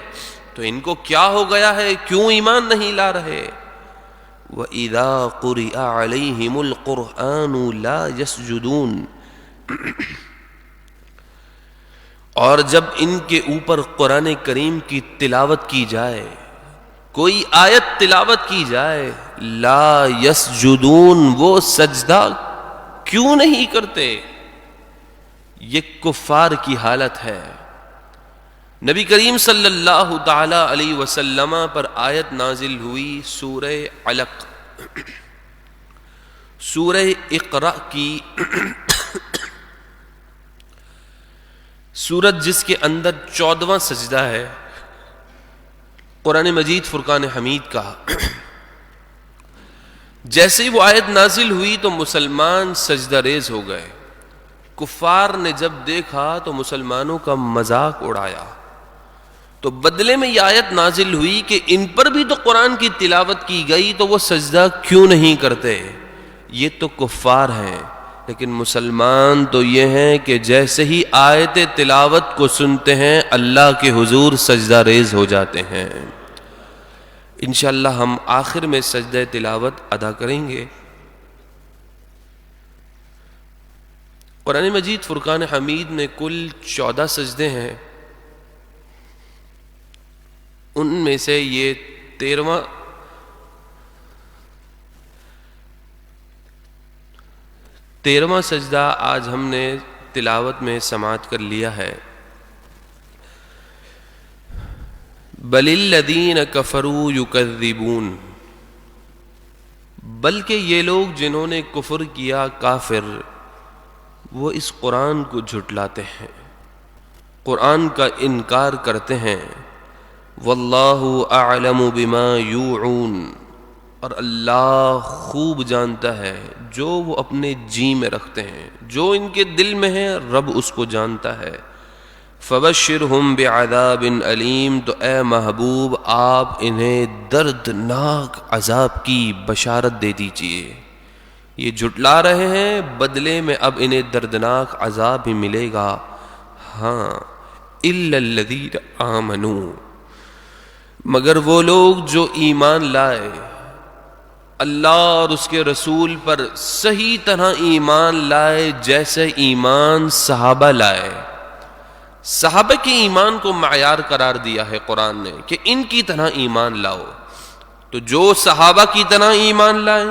تو ان کو کیا ہو گیا ہے، کیوں ایمان نہیں لا رہے؟ وَإِذَا قُرِئَ عَلَيْهِمُ الْقُرْآنُ لَا يَسْجُدُونَ، اور جب ان کے اوپر قرآن کریم کی تلاوت کی جائے، کوئی آیت تلاوت کی جائے، لا یسجدون، وہ سجدہ کیوں نہیں کرتے؟ یہ کفار کی حالت ہے۔ نبی کریم صلی اللہ تعالی علیہ وسلم پر آیت نازل ہوئی سورہ علق، سورہ اقرا کی سورت جس کے اندر 14واں سجدہ ہے، قرآن مجید فرقان حمید کا۔ جیسے ہی وہ آیت نازل ہوئی تو مسلمان سجدہ ریز ہو گئے، کفار نے جب دیکھا تو مسلمانوں کا مذاق اڑایا، تو بدلے میں یہ آیت نازل ہوئی کہ ان پر بھی تو قرآن کی تلاوت کی گئی تو وہ سجدہ کیوں نہیں کرتے؟ یہ تو کفار ہیں، لیکن مسلمان تو یہ ہیں کہ جیسے ہی آیت تلاوت کو سنتے ہیں اللہ کے حضور سجدہ ریز ہو جاتے ہیں۔ انشاءاللہ ہم آخر میں سجدہ تلاوت ادا کریں گے۔ قرآن مجید فرقان حمید میں کل 14 سجدے ہیں، ان میں سے یہ 13واں سجدہ آج ہم نے تلاوت میں سماعت کر لیا ہے۔ بل الذین کفروا یکذبون، بلکہ یہ لوگ جنہوں نے کفر کیا، کافر، وہ اس قرآن کو جھٹلاتے ہیں، قرآن کا انکار کرتے ہیں۔ واللہ اعلم بما یوعون، اور اللہ خوب جانتا ہے جو وہ اپنے جی میں رکھتے ہیں، جو ان کے دل میں ہے رب اس کو جانتا ہے۔ فبشرہم بعذاب علیم، تو اے محبوب آپ انہیں دردناک عذاب کی بشارت دے دیجئے۔ یہ جھٹلا رہے ہیں، بدلے میں اب انہیں دردناک عذاب بھی ملے گا۔ ہاں، الا الذین آمنوا، مگر وہ لوگ جو ایمان لائے، اللہ اور اس کے رسول پر صحیح طرح ایمان لائے، جیسے ایمان صحابہ لائے۔ صحابہ کے ایمان کو معیار قرار دیا ہے قرآن نے کہ ان کی طرح ایمان لاؤ، تو جو صحابہ کی طرح ایمان لائیں،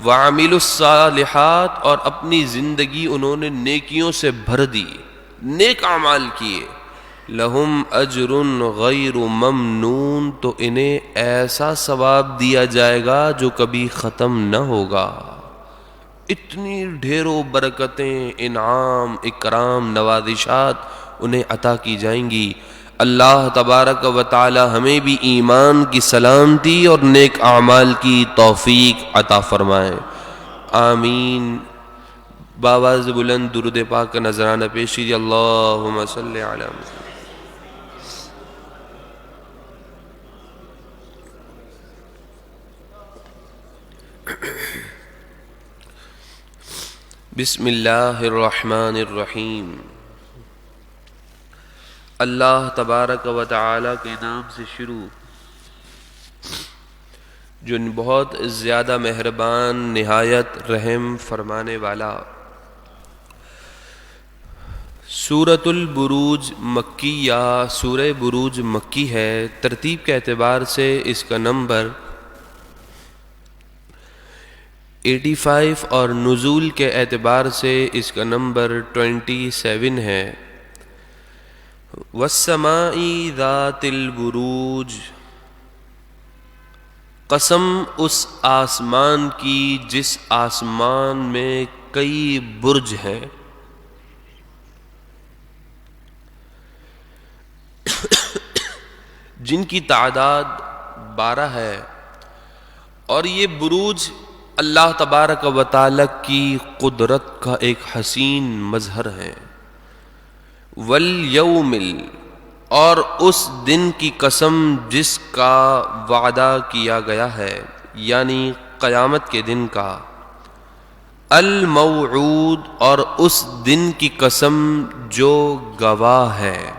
وعملوا الصالحات، اور اپنی زندگی انہوں نے نیکیوں سے بھر دی، نیک اعمال کیے، لہم اجر غیر ممنون، تو انہیں ایسا ثواب دیا جائے گا جو کبھی ختم نہ ہوگا۔ اتنی ڈھیروں برکتیں، انعام، اکرام، نوازشات انہیں عطا کی جائیں گی۔ اللہ تبارک و تعالی ہمیں بھی ایمان کی سلامتی اور نیک اعمال کی توفیق عطا فرمائے، آمین۔ باواز بلند درود پاک کا نذرانہ پیش کیجیے، اللہم صلی علی محمد۔ بسم اللہ الرحمن الرحیم، اللہ تبارک و تعالی کے نام سے شروع، جو بہت زیادہ مہربان، نہایت رحم فرمانے والا۔ سورۃ البروج مکیہ، سورہ بروج مکی ہے، ترتیب کے اعتبار سے اس کا نمبر 85 اور نزول کے اعتبار سے اس کا نمبر 27 ہے۔ والسماء ذات البروج، قسم اس آسمان کی جس آسمان میں کئی برج ہیں، جن کی تعداد 12 ہے، اور یہ بروج اللہ تبارک و تعالی کی قدرت کا ایک حسین مظہر ہے۔ والیوم، اور اس دن کی قسم جس کا وعدہ کیا گیا ہے، یعنی قیامت کے دن کا۔ الموعود، اور اس دن کی قسم جو گواہ ہے۔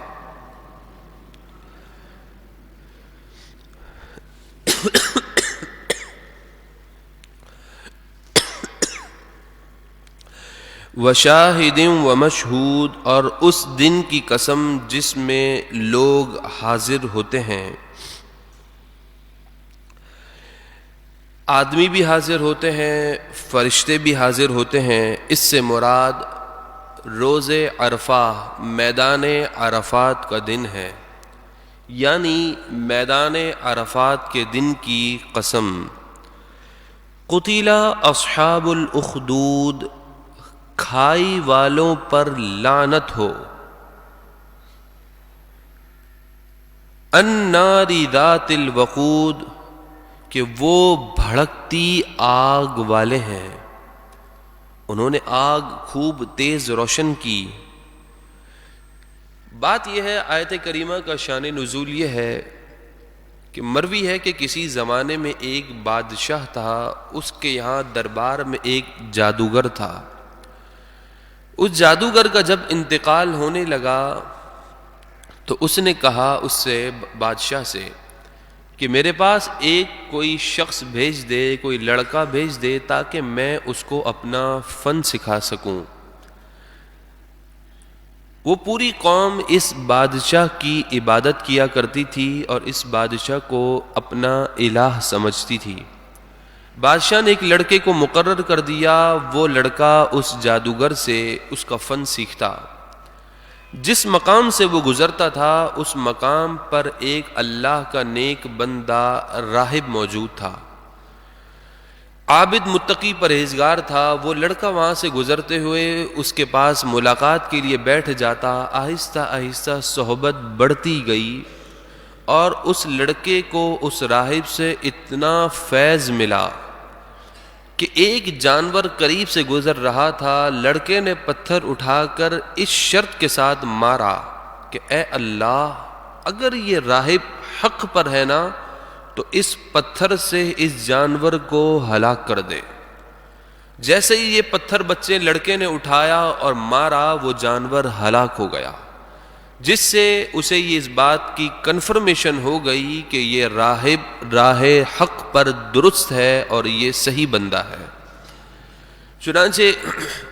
وشاہد ومشہود، اور اس دن کی قسم جس میں لوگ حاضر ہوتے ہیں، آدمی بھی حاضر ہوتے ہیں، فرشتے بھی حاضر ہوتے ہیں۔ اس سے مراد روز عرفہ، میدان عرفات کا دن ہے، یعنی میدان عرفات کے دن کی قسم۔ قتل اصحاب الاخدود، کھائی والوں پر لعنت ہو۔ النار ذات الوقود، کہ وہ بھڑکتی آگ والے ہیں، انہوں نے آگ خوب تیز روشن کی۔ بات یہ ہے، آیت کریمہ کا شان نزول یہ ہے کہ مروی ہے کہ کسی زمانے میں ایک بادشاہ تھا، اس کے یہاں دربار میں ایک جادوگر تھا۔ اس جادوگر کا جب انتقال ہونے لگا تو اس نے کہا اس سے، بادشاہ سے، کہ میرے پاس ایک کوئی شخص بھیج دے، کوئی لڑکا بھیج دے تاکہ میں اس کو اپنا فن سکھا سکوں۔ وہ پوری قوم اس بادشاہ کی عبادت کیا کرتی تھی اور اس بادشاہ کو اپنا الہ سمجھتی تھی۔ بادشاہ نے ایک لڑکے کو مقرر کر دیا، وہ لڑکا اس جادوگر سے اس کا فن سیکھتا۔ جس مقام سے وہ گزرتا تھا اس مقام پر ایک اللہ کا نیک بندہ راہب موجود تھا، عابد متقی پرہیزگار تھا۔ وہ لڑکا وہاں سے گزرتے ہوئے اس کے پاس ملاقات کے لیے بیٹھ جاتا۔ آہستہ آہستہ صحبت بڑھتی گئی اور اس لڑکے کو اس راہب سے اتنا فیض ملا کہ ایک جانور قریب سے گزر رہا تھا، لڑکے نے پتھر اٹھا کر اس شرط کے ساتھ مارا کہ اے اللہ، اگر یہ راہب حق پر ہے نا تو اس پتھر سے اس جانور کو ہلاک کر دے۔ جیسے ہی یہ پتھر بچے لڑکے نے اٹھایا اور مارا، وہ جانور ہلاک ہو گیا، جس سے اسے یہ اس بات کی کنفرمیشن ہو گئی کہ یہ راہب راہ حق پر درست ہے اور یہ صحیح بندہ ہے۔ چنانچہ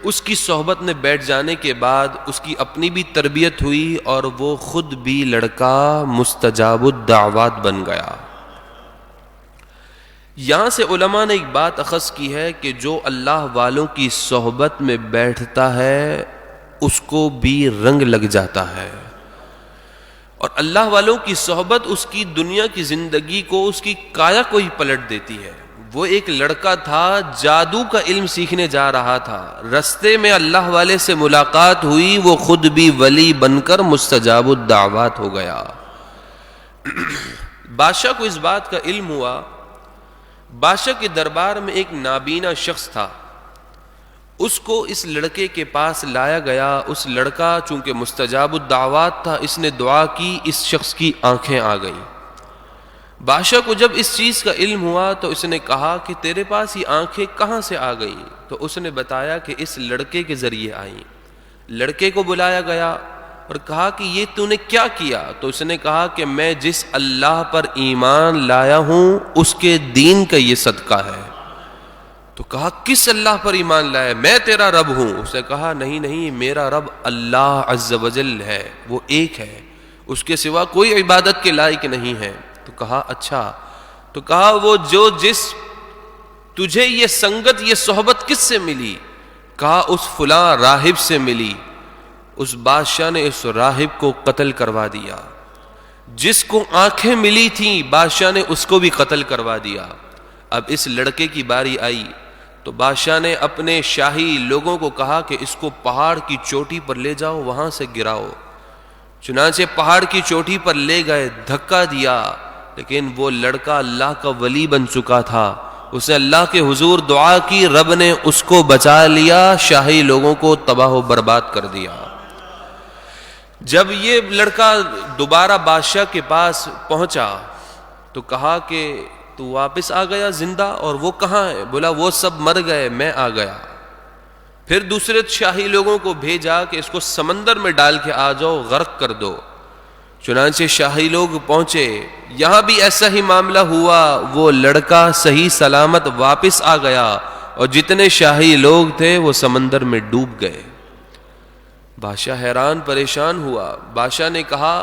اس کی صحبت میں بیٹھ جانے کے بعد اس کی اپنی بھی تربیت ہوئی اور وہ خود بھی لڑکا مستجاب الدعوات بن گیا۔ یہاں سے علماء نے ایک بات اخذ کی ہے کہ جو اللہ والوں کی صحبت میں بیٹھتا ہے اس کو بھی رنگ لگ جاتا ہے، اور اللہ والوں کی صحبت اس کی دنیا کی زندگی کو، اس کی کایا کو ہی پلٹ دیتی ہے۔ وہ ایک لڑکا تھا، جادو کا علم سیکھنے جا رہا تھا، رستے میں اللہ والے سے ملاقات ہوئی، وہ خود بھی ولی بن کر مستجاب الدعوات ہو گیا۔ بادشاہ کو اس بات کا علم ہوا۔ بادشاہ کے دربار میں ایک نابینا شخص تھا، اس کو اس لڑکے کے پاس لایا گیا۔ اس لڑکا چونکہ مستجاب الدعوات تھا، اس نے دعا کی، اس شخص کی آنکھیں آ گئیں۔ بادشاہ کو جب اس چیز کا علم ہوا تو اس نے کہا کہ تیرے پاس یہ آنکھیں کہاں سے آ گئیں؟ تو اس نے بتایا کہ اس لڑکے کے ذریعے آئیں۔ لڑکے کو بلایا گیا اور کہا کہ یہ تو نے کیا کیا؟ تو اس نے کہا کہ میں جس اللہ پر ایمان لایا ہوں اس کے دین کا یہ صدقہ ہے۔ تو کہا کس اللہ پر ایمان لایا؟ میں تیرا رب ہوں۔ اس نے کہا نہیں نہیں، میرا رب اللہ عز و جل ہے، وہ ایک ہے، اس کے سوا کوئی عبادت کے لائق نہیں ہے۔ تو کہا اچھا، تو کہا وہ جو جس تجھے یہ سنگت، یہ صحبت کس سے ملی؟ کہا اس فلاں راہب سے ملی۔ اس بادشاہ نے اس راہب کو قتل کروا دیا۔ جس کو آنکھیں ملی تھیں بادشاہ نے اس کو بھی قتل کروا دیا۔ اب اس لڑکے کی باری آئی تو بادشاہ نے اپنے شاہی لوگوں کو کہا کہ اس کو پہاڑ کی چوٹی پر لے جاؤ، وہاں سے گراؤ۔ چنانچہ پہاڑ کی چوٹی پر لے گئے، دھکا دیا، لیکن وہ لڑکا اللہ کا ولی بن چکا تھا۔ اس نے اللہ کے حضور دعا کی، رب نے اس کو بچا لیا، شاہی لوگوں کو تباہ و برباد کر دیا۔ جب یہ لڑکا دوبارہ بادشاہ کے پاس پہنچا تو کہا کہ تو واپس آ گیا زندہ، اور وہ کہاں ہے؟ بولا وہ سب مر گئے، میں آ گیا۔ پھر دوسرے شاہی لوگوں کو بھیجا کہ اس کو سمندر میں ڈال کے آ جاؤ، غرق کر دو۔ چنانچہ شاہی لوگ پہنچے، یہاں بھی ایسا ہی معاملہ ہوا، وہ لڑکا صحیح سلامت واپس آ گیا، اور جتنے شاہی لوگ تھے وہ سمندر میں ڈوب گئے۔ بادشاہ حیران پریشان ہوا۔ بادشاہ نے کہا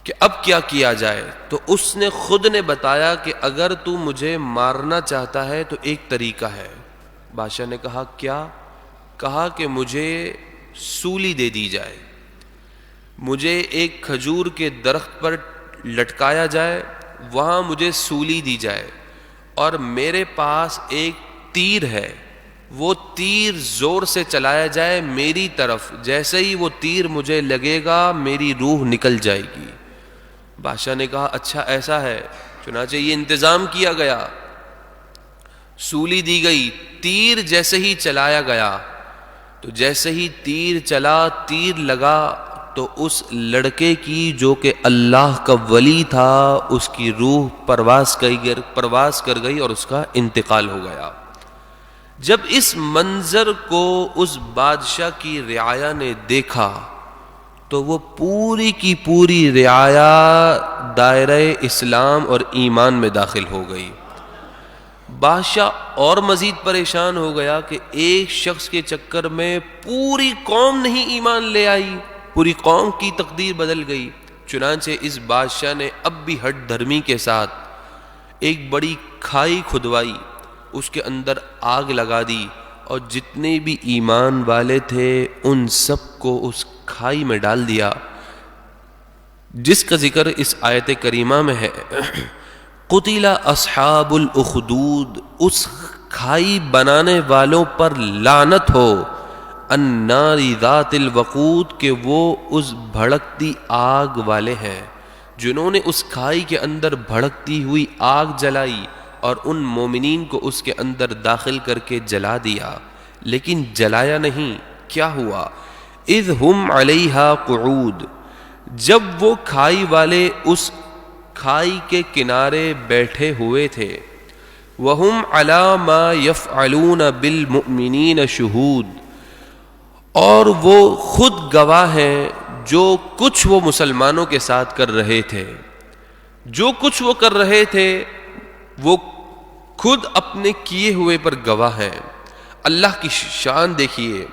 کہ اب کیا کیا جائے؟ تو اس نے خود نے بتایا کہ اگر تو مجھے مارنا چاہتا ہے تو ایک طریقہ ہے۔ بادشاہ نے کہا کیا؟ کہا کہ مجھے سولی دے دی جائے، مجھے ایک کھجور کے درخت پر لٹکایا جائے، وہاں مجھے سولی دی جائے، اور میرے پاس ایک تیر ہے، وہ تیر زور سے چلایا جائے میری طرف، جیسے ہی وہ تیر مجھے لگے گا میری روح نکل جائے گی۔ بادشاہ نے کہا اچھا ایسا ہے۔ چنانچہ یہ انتظام کیا گیا، سولی دی گئی، تیر جیسے ہی چلایا گیا تو جیسے ہی تیر چلا، تیر لگا تو اس لڑکے کی جو کہ اللہ کا ولی تھا، اس کی روح پرواز کر گئی اور اس کا انتقال ہو گیا۔ جب اس منظر کو اس بادشاہ کی رعایا نے دیکھا تو وہ پوری کی پوری رعایا دائرہ اسلام اور ایمان میں داخل ہو گئی۔ بادشاہ اور مزید پریشان ہو گیا کہ ایک شخص کے چکر میں پوری قوم نہیں ایمان لے آئی، پوری قوم کی تقدیر بدل گئی۔ چنانچہ اس بادشاہ نے اب بھی ہٹ دھرمی کے ساتھ ایک بڑی کھائی کھدوائی، اس کے اندر آگ لگا دی، اور جتنے بھی ایمان والے تھے ان سب کو اس کھائی میں ڈال دیا، جس کا ذکر اس آیت کریمہ میں ہے۔ قتل اصحاب الاخدود، اس کھائی بنانے والوں پر لعنت ہو، النار ذات الوقود، کہ وہ اس بھڑکتی آگ والے ہیں، جنہوں نے اس کھائی کے اندر بھڑکتی ہوئی آگ جلائی اور ان مومنین کو اس کے اندر داخل کر کے جلا دیا، لیکن جلایا نہیں۔ کیا ہوا؟ اذ ہم علیہا قعود، جب وہ کھائی والے اس کھائی کے کنارے بیٹھے ہوئے تھے، وَهُمْ عَلَى مَا يَفْعَلُونَ بِالْمُؤْمِنِينَ شُهُودٌ، اور وہ خود گواہ ہیں جو کچھ وہ مسلمانوں کے ساتھ کر رہے تھے، جو کچھ وہ کر رہے تھے وہ خود اپنے کیے ہوئے پر گواہ ہیں۔ اللہ کی شان دیکھیے،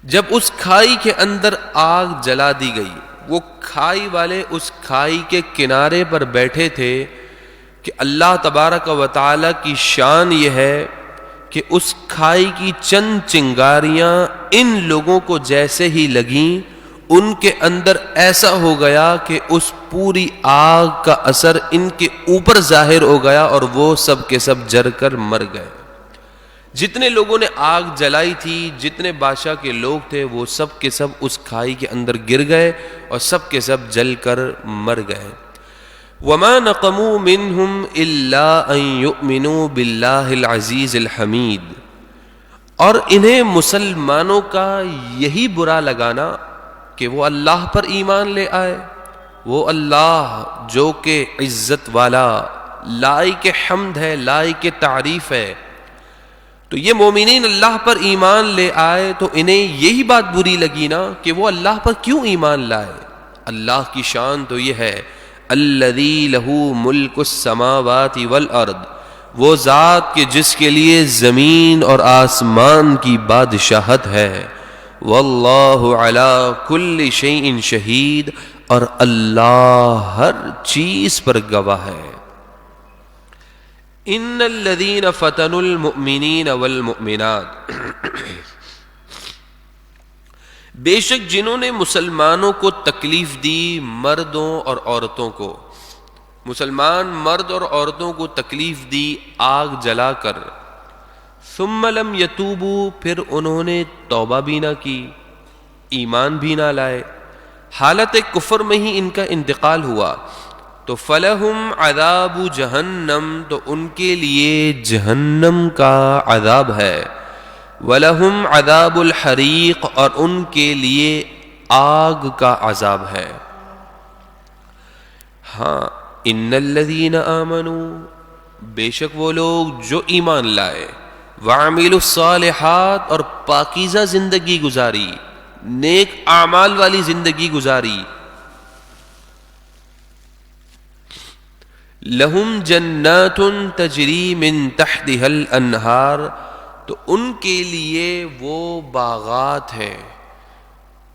جب اس کھائی کے اندر آگ جلا دی گئی، وہ کھائی والے اس کھائی کے کنارے پر بیٹھے تھے کہ اللہ تبارک و تعالی کی شان یہ ہے کہ اس کھائی کی چند چنگاریاں ان لوگوں کو جیسے ہی لگیں، ان کے اندر ایسا ہو گیا کہ اس پوری آگ کا اثر ان کے اوپر ظاہر ہو گیا، اور وہ سب کے سب جل کر مر گئے۔ جتنے لوگوں نے آگ جلائی تھی، جتنے بادشاہ کے لوگ تھے، وہ سب کے سب اس کھائی کے اندر گر گئے اور سب کے سب جل کر مر گئے۔ وَمَا نَقَمُوا مِنْهُمْ إِلَّا أَن يُؤْمِنُوا بِاللَّهِ الْعَزِيزِ الْحَمِيدِ، اور انہیں مسلمانوں کا یہی برا لگانا کہ وہ اللہ پر ایمان لے آئے، وہ اللہ جو کہ عزت والا، لائق حمد ہے، لائق تعریف ہے۔ تو یہ مومنین اللہ پر ایمان لے آئے تو انہیں یہی بات بری لگی نا کہ وہ اللہ پر کیوں ایمان لائے۔ اللہ کی شان تو یہ ہے، الذی لہ ملک السماوات والارض، وہ ذات کہ جس کے لیے زمین اور آسمان کی بادشاہت ہے، واللہ علی کل شیء شہید، اور اللہ ہر چیز پر گواہ ہے۔ ان الذین فتنوا المؤمنین والمؤمنات، بے شک جنہوں نے مسلمانوں کو تکلیف دی، مردوں اور عورتوں کو، مسلمان مرد اور عورتوں کو تکلیف دی آگ جلا کر، ثم لم یتوبوا، پھر انہوں نے توبہ بھی نہ کی، ایمان بھی نہ لائے، حالت کفر میں ہی ان کا انتقال ہوا، تو فلہم عذاب جہنم، تو ان کے لیے جہنم کا عذاب ہے، وَلَهُمْ عَذَابُ الْحَرِيقِ، اور ان کے لیے آگ کا عذاب ہے۔ ہاں، ان الذین آمنوا، بے شک وہ لوگ جو ایمان لائے، وعملوا الصالحات، اور پاکیزہ زندگی گزاری، نیک اعمال والی زندگی گزاری، لہم جنات تجری من تحتها الانہار، تو ان کے لیے وہ باغات ہیں،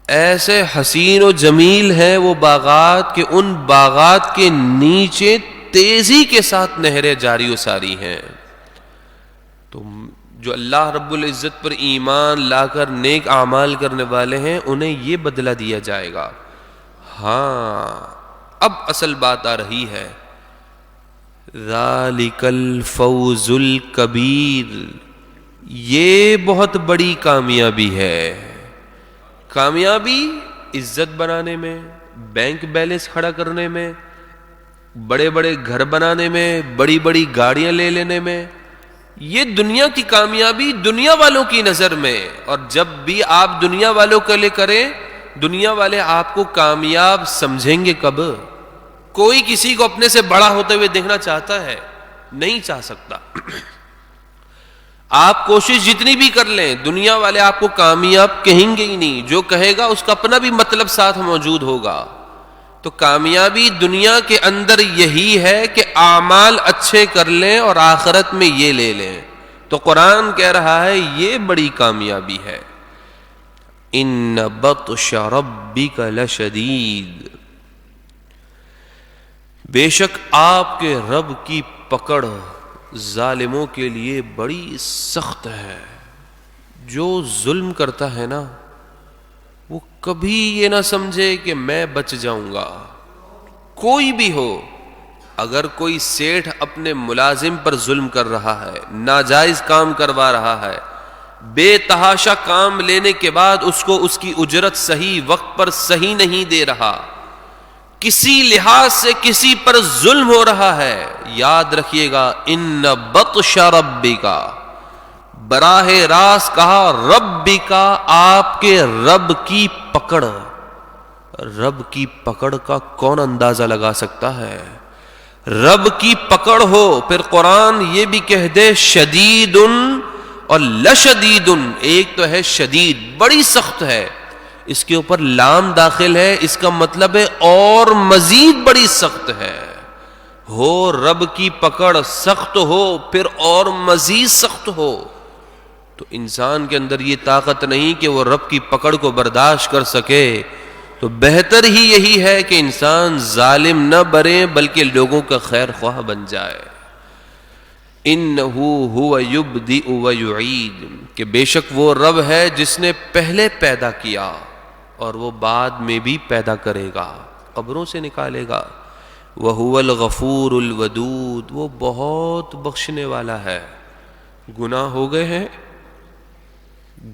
ایسے حسین و جمیل ہیں وہ باغات کہ ان باغات کے نیچے تیزی کے ساتھ نہریں جاری و ساری ہیں۔ تو جو اللہ رب العزت پر ایمان لا کر نیک اعمال کرنے والے ہیں انہیں یہ بدلہ دیا جائے گا۔ ہاں، اب اصل بات آ رہی ہے، ذالک الفوز الکبیر، یہ بہت بڑی کامیابی ہے۔ کامیابی عزت بنانے میں، بینک بیلنس کھڑا کرنے میں، بڑے بڑے گھر بنانے میں، بڑی بڑی گاڑیاں لے لینے میں، یہ دنیا کی کامیابی دنیا والوں کی نظر میں۔ اور جب بھی آپ دنیا والوں کے لیے کریں، دنیا والے آپ کو کامیاب سمجھیں گے کب؟ کوئی کسی کو اپنے سے بڑا ہوتے ہوئے دیکھنا چاہتا ہے؟ نہیں چاہ سکتا۔ آپ کوشش جتنی بھی کر لیں، دنیا والے آپ کو کامیاب کہیں گے ہی نہیں، جو کہے گا اس کا اپنا بھی مطلب ساتھ موجود ہوگا۔ تو کامیابی دنیا کے اندر یہی ہے کہ اعمال اچھے کر لیں اور آخرت میں یہ لے لیں۔ تو قرآن کہہ رہا ہے یہ بڑی کامیابی ہے۔ ان بطش ربک لشدید، بے شک آپ کے رب کی پکڑ ظالموں کے لیے بڑی سخت ہے۔ جو ظلم کرتا ہے نا، وہ کبھی یہ نہ سمجھے کہ میں بچ جاؤں گا، کوئی بھی ہو۔ اگر کوئی سیٹھ اپنے ملازم پر ظلم کر رہا ہے، ناجائز کام کروا رہا ہے، بے تحاشا کام لینے کے بعد اس کو اس کی اجرت صحیح وقت پر صحیح نہیں دے رہا، کسی لحاظ سے کسی پر ظلم ہو رہا ہے، یاد رکھیے گا ان بطش ربک، براہ راست کہا ربک، آپ کے رب کی پکڑ۔ رب کی پکڑ کا کون اندازہ لگا سکتا ہے؟ رب کی پکڑ ہو، پھر قرآن یہ بھی کہہ دے شدید اور لشدید، ایک تو ہے شدید، بڑی سخت ہے، اس کے اوپر لام داخل ہے، اس کا مطلب ہے اور مزید بڑی سخت ہے۔ ہو رب کی پکڑ سخت ہو، پھر اور مزید سخت ہو، تو انسان کے اندر یہ طاقت نہیں کہ وہ رب کی پکڑ کو برداشت کر سکے، تو بہتر ہی یہی ہے کہ انسان ظالم نہ بنے بلکہ لوگوں کا خیر خواہ بن جائے۔ انہو ہوا یبدئ ویعید، کہ بے شک وہ رب ہے جس نے پہلے پیدا کیا اور وہ بعد میں بھی پیدا کرے گا، قبروں سے نکالے گا۔ وَهُوَ الْغَفُورُ الْوَدُودُ، وہ بہت بخشنے والا ہے۔ گناہ ہو گئے ہیں،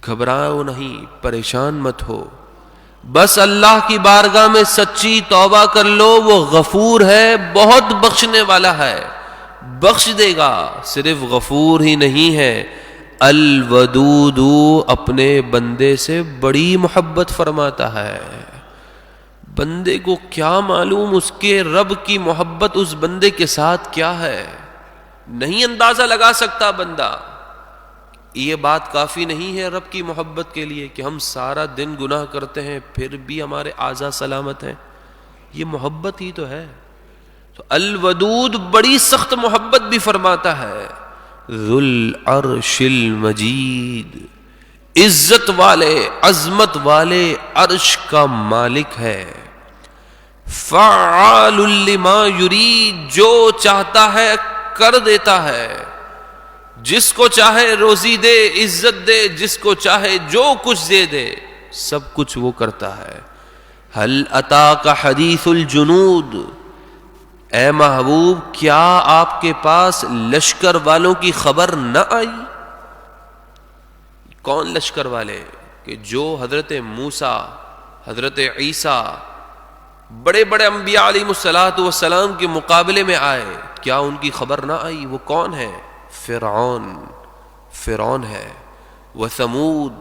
گھبراؤ نہیں، پریشان مت ہو، بس اللہ کی بارگاہ میں سچی توبہ کر لو، وہ غفور ہے، بہت بخشنے والا ہے، بخش دے گا۔ صرف غفور ہی نہیں ہے، الودود، اپنے بندے سے بڑی محبت فرماتا ہے۔ بندے کو کیا معلوم اس کے رب کی محبت اس بندے کے ساتھ کیا ہے، نہیں اندازہ لگا سکتا بندہ۔ یہ بات کافی نہیں ہے رب کی محبت کے لیے کہ ہم سارا دن گناہ کرتے ہیں پھر بھی ہمارے اعضاء سلامت ہیں، یہ محبت ہی تو ہے۔ تو الودود بڑی سخت محبت بھی فرماتا ہے۔ ذو العرش المجید، عزت والے عظمت والے عرش کا مالک ہے۔ فعال لما یرید، جو چاہتا ہے کر دیتا ہے، جس کو چاہے روزی دے، عزت دے، جس کو چاہے جو کچھ دے دے، سب کچھ وہ کرتا ہے۔ هل اتاک حدیث الجنود، اے محبوب کیا آپ کے پاس لشکر والوں کی خبر نہ آئی؟ کون لشکر والے؟ کہ جو حضرت موسیٰ، حضرت عیسیٰ، بڑے بڑے انبیاء علیہ الصلوۃ والسلام کے مقابلے میں آئے، کیا ان کی خبر نہ آئی؟ وہ کون ہے؟ فرعون ہے۔ وثمود،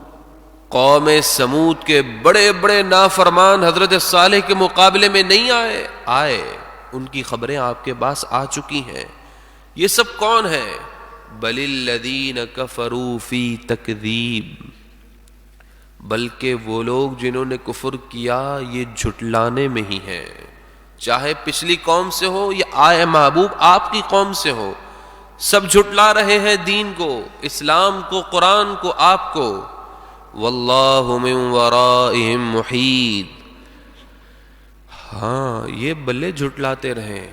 قوم سمود کے بڑے بڑے نافرمان حضرت صالح کے مقابلے میں نہیں آئے، ان کی خبریں آپ کے پاس آ چکی ہیں۔ یہ سب کون ہیں؟ بل الذین کفروا فی تکذیب، بلکہ وہ لوگ جنہوں نے کفر کیا یہ جھٹلانے میں ہی ہیں، چاہے پچھلی قوم سے ہو یا آئے محبوب آپ کی قوم سے ہو، سب جھٹلا رہے ہیں دین کو، اسلام کو، قرآن کو، آپ کو۔ واللہ من ورائہم محیط، ہاں یہ بلے جھٹلاتے رہیں،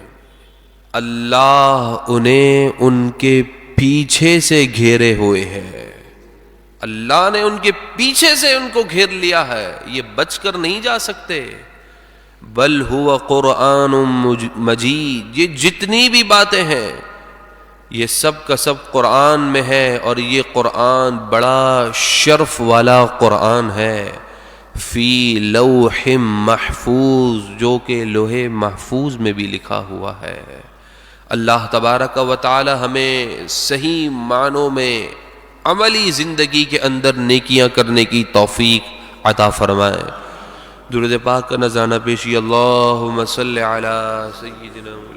اللہ انہیں ان کے پیچھے سے گھیرے ہوئے ہے، اللہ نے ان کے پیچھے سے ان کو گھیر لیا ہے، یہ بچ کر نہیں جا سکتے۔ بل ہوا قرآن مجید، یہ جتنی بھی باتیں ہیں یہ سب کا سب قرآن میں ہے، اور یہ قرآن بڑا شرف والا قرآن ہے، فی لوح محفوظ، جو کہ لوح محفوظ میں بھی لکھا ہوا ہے۔ اللہ تبارک و تعالی ہمیں صحیح معنوں میں عملی زندگی کے اندر نیکیاں کرنے کی توفیق عطا فرمائے۔ درود پاک کا نذرانہ پیشی، اللہم صلی علی سیدنا مولانا۔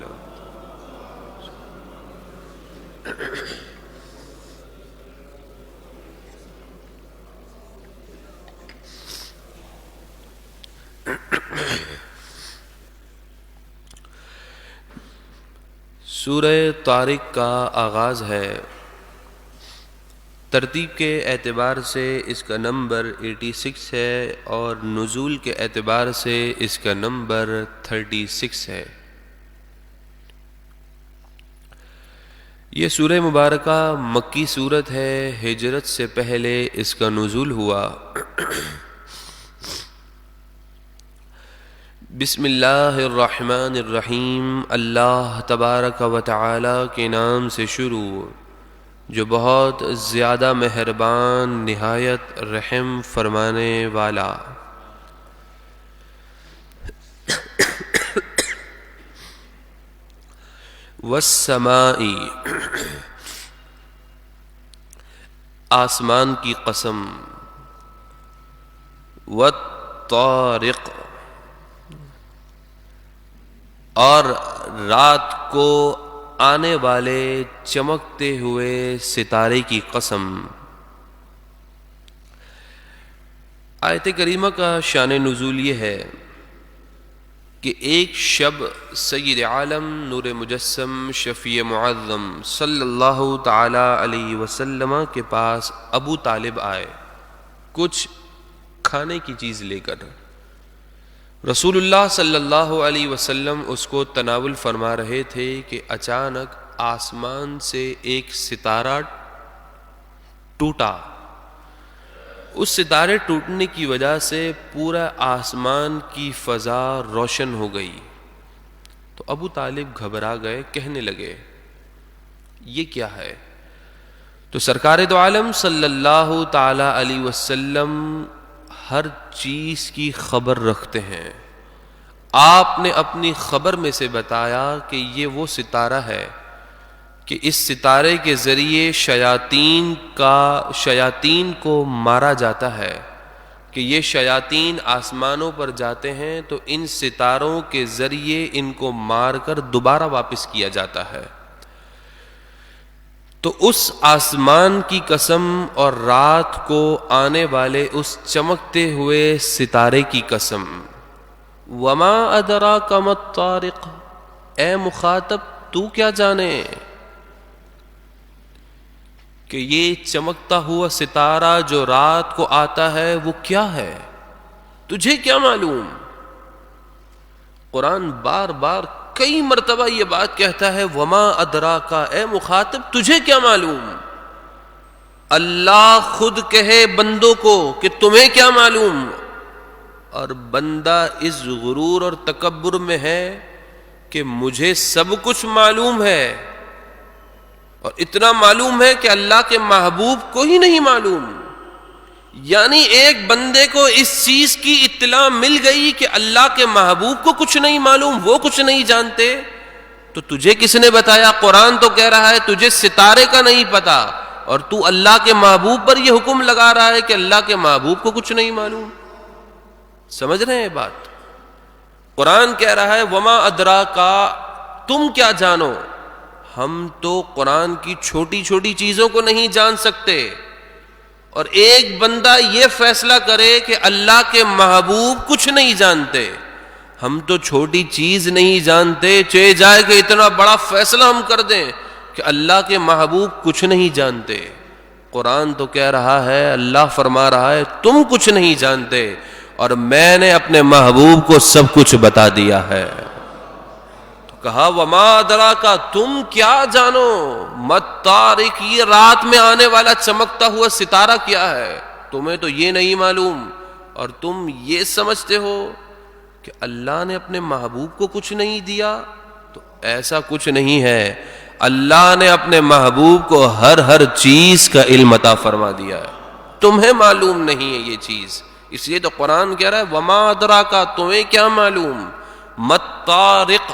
سورہ طارق کا آغاز ہے، ترتیب کے اعتبار سے اس کا نمبر 86 ہے، اور نزول کے اعتبار سے اس کا نمبر 36 ہے۔ یہ سورہ مبارکہ مکی سورت ہے، ہجرت سے پہلے اس کا نزول ہوا۔ بسم اللہ الرحمن الرحیم، اللہ تبارک و تعالی کے نام سے شروع جو بہت زیادہ مہربان، نہایت رحم فرمانے والا۔ والسماء، آسمان کی قسم، والطارق، اور رات کو آنے والے چمکتے ہوئے ستارے کی قسم۔ آیت کریمہ کا شان نزول یہ ہے کہ ایک شب سید عالم نور مجسم شفیع معظم صلی اللہ تعالی علیہ وسلم کے پاس ابو طالب آئے کچھ کھانے کی چیز لے کر۔ رسول اللہ صلی اللہ علیہ وسلم اس کو تناول فرما رہے تھے کہ اچانک آسمان سے ایک ستارہ ٹوٹا۔ اس ستارے ٹوٹنے کی وجہ سے پورا آسمان کی فضا روشن ہو گئی۔ تو ابو طالب گھبرا گئے، کہنے لگے یہ کیا ہے؟ تو سرکار دو عالم صلی اللہ تعالی علیہ وسلم ہر چیز کی خبر رکھتے ہیں۔ آپ نے اپنی خبر میں سے بتایا کہ یہ وہ ستارہ ہے کہ اس ستارے کے ذریعے شیاطین کو مارا جاتا ہے، کہ یہ شیاطین آسمانوں پر جاتے ہیں تو ان ستاروں کے ذریعے ان کو مار کر دوبارہ واپس کیا جاتا ہے۔ تو اس آسمان کی قسم اور رات کو آنے والے اس چمکتے ہوئے ستارے کی قسم۔ وما ادراک ما الطارق، اے مخاطب تو کیا جانے کہ یہ چمکتا ہوا ستارہ جو رات کو آتا ہے وہ کیا ہے؟ تجھے کیا معلوم؟ قرآن بار بار کئی مرتبہ یہ بات کہتا ہے وما ادراک، اے مخاطب تجھے کیا معلوم؟ اللہ خود کہے بندوں کو کہ تمہیں کیا معلوم، اور بندہ اس غرور اور تکبر میں ہے کہ مجھے سب کچھ معلوم ہے، اور اتنا معلوم ہے کہ اللہ کے محبوب کو ہی نہیں معلوم. یعنی ایک بندے کو اس چیز کی اطلاع مل گئی کہ اللہ کے محبوب کو کچھ نہیں معلوم، وہ کچھ نہیں جانتے، تو تجھے کس نے بتایا؟ قرآن تو کہہ رہا ہے تجھے ستارے کا نہیں پتا، اور تو اللہ کے محبوب پر یہ حکم لگا رہا ہے کہ اللہ کے محبوب کو کچھ نہیں معلوم. سمجھ رہے ہیں بات؟ قرآن کہہ رہا ہے وما ادراکا، تم کیا جانو. ہم تو قرآن کی چھوٹی چھوٹی چیزوں کو نہیں جان سکتے، اور ایک بندہ یہ فیصلہ کرے کہ اللہ کے محبوب کچھ نہیں جانتے. ہم تو چھوٹی چیز نہیں جانتے، چاہے جائے کہ اتنا بڑا فیصلہ ہم کر دیں کہ اللہ کے محبوب کچھ نہیں جانتے. قرآن تو کہہ رہا ہے، اللہ فرما رہا ہے تم کچھ نہیں جانتے، اور میں نے اپنے محبوب کو سب کچھ بتا دیا ہے. تو کہا وما ادراکا، تم کیا جانو. مت طارق، یہ رات میں آنے والا چمکتا ہوا ستارہ کیا ہے، تمہیں تو یہ نہیں معلوم، اور تم یہ سمجھتے ہو کہ اللہ نے اپنے محبوب کو کچھ نہیں دیا. تو ایسا کچھ نہیں ہے، اللہ نے اپنے محبوب کو ہر چیز کا علم عطا فرما دیا ہے، تمہیں معلوم نہیں ہے یہ چیز. اس لیے تو قرآن کہہ رہا ہے وما ادراکا، تمہیں کیا معلوم. مت طارق،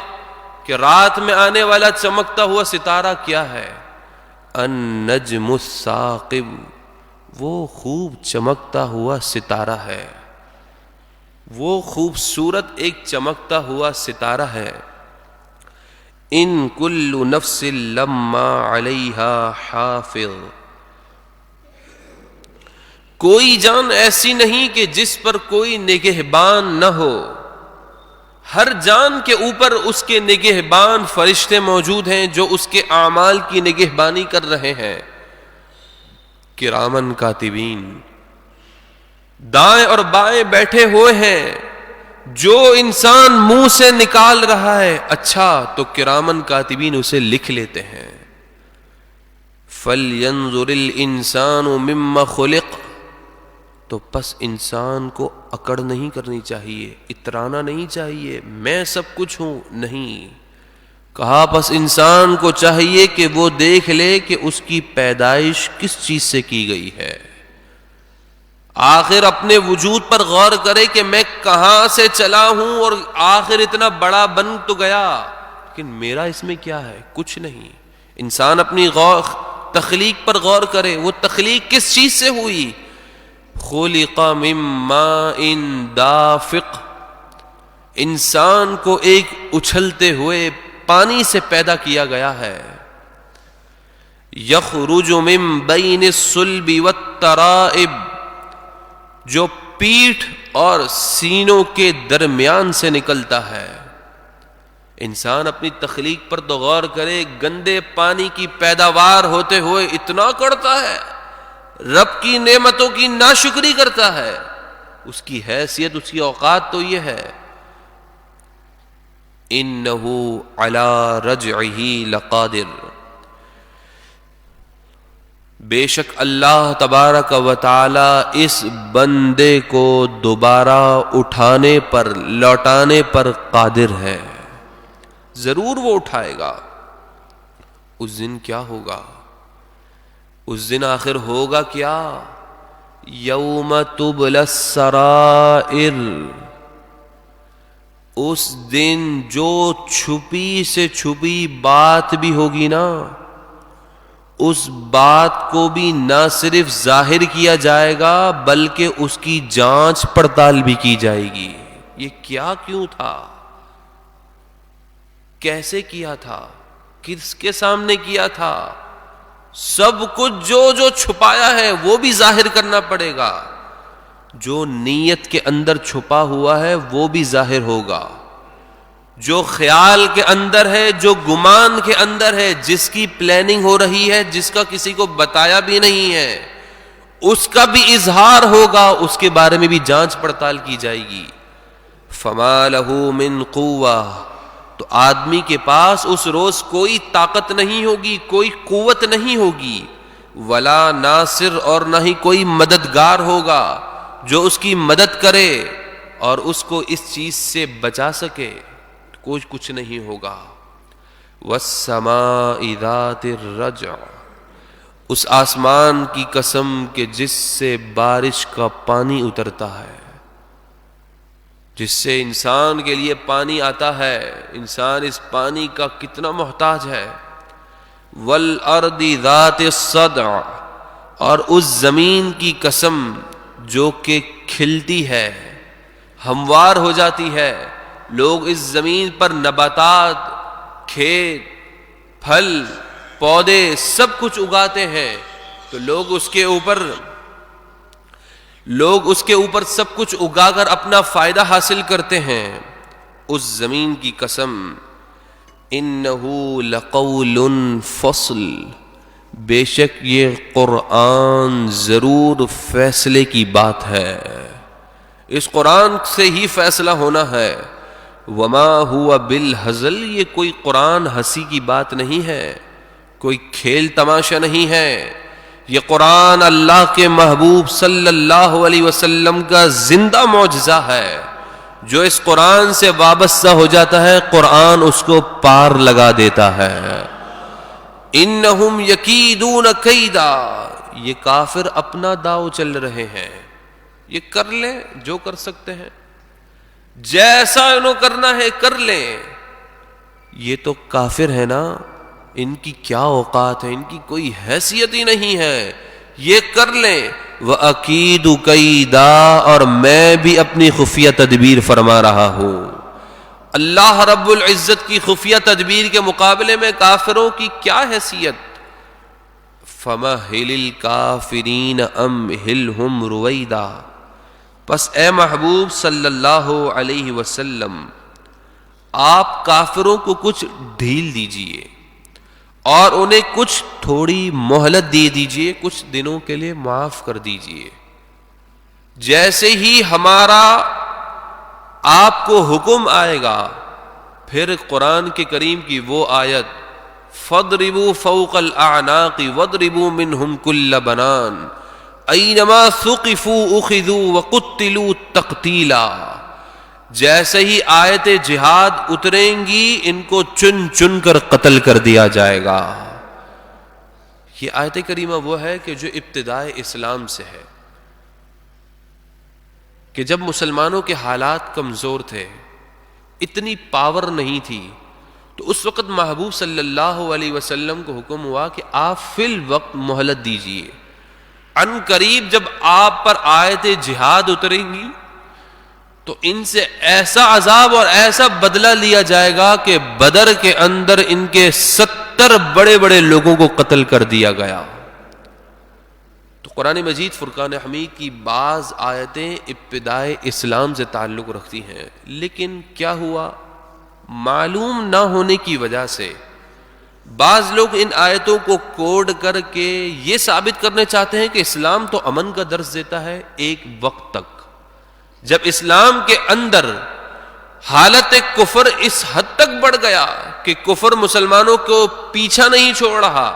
کہ رات میں آنے والا چمکتا ہوا ستارہ کیا ہے. النجم الثاقب، وہ خوب چمکتا ہوا ستارہ ہے، وہ خوبصورت ایک چمکتا ہوا ستارہ ہے. ان کل نفس لما علیہا حافظ، کوئی جان ایسی نہیں کہ جس پر کوئی نگہبان نہ ہو. ہر جان کے اوپر اس کے نگہبان فرشتے موجود ہیں جو اس کے اعمال کی نگہبانی کر رہے ہیں. کرامن کاتبین، دائیں اور بائیں بیٹھے ہوئے ہیں. جو انسان منہ سے نکال رہا ہے اچھا، تو کرامن کاتبین اسے لکھ لیتے ہیں. فَلْيَنظُرِ الْإِنسَانُ مِمَّا خُلِقَ، تو پس انسان کو اکڑ نہیں کرنی چاہیے، اترانا نہیں چاہیے میں سب کچھ ہوں، نہیں. کہا پس انسان کو چاہیے کہ وہ دیکھ لے کہ اس کی پیدائش کس چیز سے کی گئی ہے. آخر اپنے وجود پر غور کرے کہ میں کہاں سے چلا ہوں، اور آخر اتنا بڑا بن تو گیا، لیکن میرا اس میں کیا ہے؟ کچھ نہیں. انسان اپنی تخلیق پر غور کرے، وہ تخلیق کس چیز سے ہوئی؟ خلق من ماء دافق، انسان کو ایک اچھلتے ہوئے پانی سے پیدا کیا گیا ہے. یخرج من بین الصلب والترائب، جو پیٹھ اور سینوں کے درمیان سے نکلتا ہے. انسان اپنی تخلیق پر تو غور کرے، گندے پانی کی پیداوار ہوتے ہوئے اتنا کرتا ہے، رب کی نعمتوں کی ناشکری کرتا ہے. اس کی حیثیت، اس کی اوقات تو یہ ہے. انہ علی رجعہ لقادر، بے شک اللہ تبارک و تعالی اس بندے کو دوبارہ اٹھانے پر، لوٹانے پر قادر ہے. ضرور وہ اٹھائے گا. اس دن کیا ہوگا؟ اس دن آخر ہوگا کیا؟ یوم تبلی السرائر، اس دن جو چھپی سے چھپی بات بھی ہوگی نا، اس بات کو بھی نہ صرف ظاہر کیا جائے گا بلکہ اس کی جانچ پڑتال بھی کی جائے گی. یہ کیا کیوں تھا؟ کیسے کیا تھا؟ کس کے سامنے کیا تھا؟ سب کچھ جو چھپایا ہے وہ بھی ظاہر کرنا پڑے گا. جو نیت کے اندر چھپا ہوا ہے وہ بھی ظاہر ہوگا. جو خیال کے اندر ہے، جو گمان کے اندر ہے، جس کی پلاننگ ہو رہی ہے، جس کا کسی کو بتایا بھی نہیں ہے، اس کا بھی اظہار ہوگا، اس کے بارے میں بھی جانچ پڑتال کی جائے گی. فما لہ من قوہ، تو آدمی کے پاس اس روز کوئی طاقت نہیں ہوگی، کوئی قوت نہیں ہوگی. ولا ناصر، اور نہ ہی کوئی مددگار ہوگا جو اس کی مدد کرے اور اس کو اس چیز سے بچا سکے. کچھ نہیں ہوگا. والسماء ذات الرجع، اس آسمان کی قسم کہ جس سے بارش کا پانی اترتا ہے، جس سے انسان کے لیے پانی آتا ہے. انسان اس پانی کا کتنا محتاج ہے. والارض ذات الصدع، اور اس زمین کی قسم جو کہ کھلتی ہے، ہموار ہو جاتی ہے. لوگ اس زمین پر نباتات، کھیت، پھل، پودے سب کچھ اگاتے ہیں، تو لوگ اس کے اوپر سب کچھ اگا کر اپنا فائدہ حاصل کرتے ہیں. اس زمین کی قسم. انہ لقول فصل، بے شک یہ قرآن ضرور فیصلے کی بات ہے، اس قرآن سے ہی فیصلہ ہونا ہے. وما ہوا بالہزل، یہ کوئی قرآن ہنسی کی بات نہیں ہے، کوئی کھیل تماشا نہیں ہے. یہ قرآن اللہ کے محبوب صلی اللہ علیہ وسلم کا زندہ معجزہ ہے. جو اس قرآن سے وابستہ ہو جاتا ہے، قرآن اس کو پار لگا دیتا ہے. انہم یکیدون کیدا، یہ کافر اپنا داؤ چل رہے ہیں. یہ کر لیں جو کر سکتے ہیں، جیسا انہوں کرنا ہے کر لیں. یہ تو کافر ہے نا، ان کی کیا اوقات ہے، ان کی کوئی حیثیت ہی نہیں ہے. یہ کر لیں. وَأَكِيدُ كَيْدًا، اور میں بھی اپنی خفیہ تدبیر فرما رہا ہوں. اللہ رب العزت کی خفیہ تدبیر کے مقابلے میں کافروں کی کیا حیثیت. فَمَهِّلِ الْكَافِرِينَ أَمْهِلْهُمْ رُوَيْدًا، پس اے محبوب صلی اللہ علیہ وسلم، آپ کافروں کو کچھ ڈھیل دیجئے اور انہیں کچھ تھوڑی مہلت دے دیجئے، کچھ دنوں کے لیے معاف کر دیجئے. جیسے ہی ہمارا آپ کو حکم آئے گا، پھر قرآن کے کریم کی وہ آیت فَاضْرِبُوا فَوْقَ الْأَعْنَاقِ وَاضْرِبُوا مِنْهُمْ كُلَّ بَنَانٍ اَيْنَمَا ثُقِفُوا أُخِذُوا وَقُتِّلُوا تَقْتِيلًا. جیسے ہی آیت جہاد اتریں گی، ان کو چن چن کر قتل کر دیا جائے گا. یہ آیت کریمہ وہ ہے کہ جو ابتدائے اسلام سے ہے، کہ جب مسلمانوں کے حالات کمزور تھے، اتنی پاور نہیں تھی، تو اس وقت محبوب صلی اللہ علیہ وسلم کو حکم ہوا کہ آپ فی الوقت مہلت دیجئے. ان قریب جب آپ پر آیت جہاد اتریں گی تو ان سے ایسا عذاب اور ایسا بدلہ لیا جائے گا کہ بدر کے اندر ان کے 70 بڑے بڑے لوگوں کو قتل کر دیا گیا. تو قرآن مجید فرقان حمید کی بعض آیتیں ابتدائے اسلام سے تعلق رکھتی ہیں، لیکن کیا ہوا، معلوم نہ ہونے کی وجہ سے بعض لوگ ان آیتوں کو کوڈ کر کے یہ ثابت کرنے چاہتے ہیں کہ اسلام تو امن کا درس دیتا ہے ایک وقت تک. جب اسلام کے اندر حالت کفر اس حد تک بڑھ گیا کہ کفر مسلمانوں کو پیچھا نہیں چھوڑ رہا،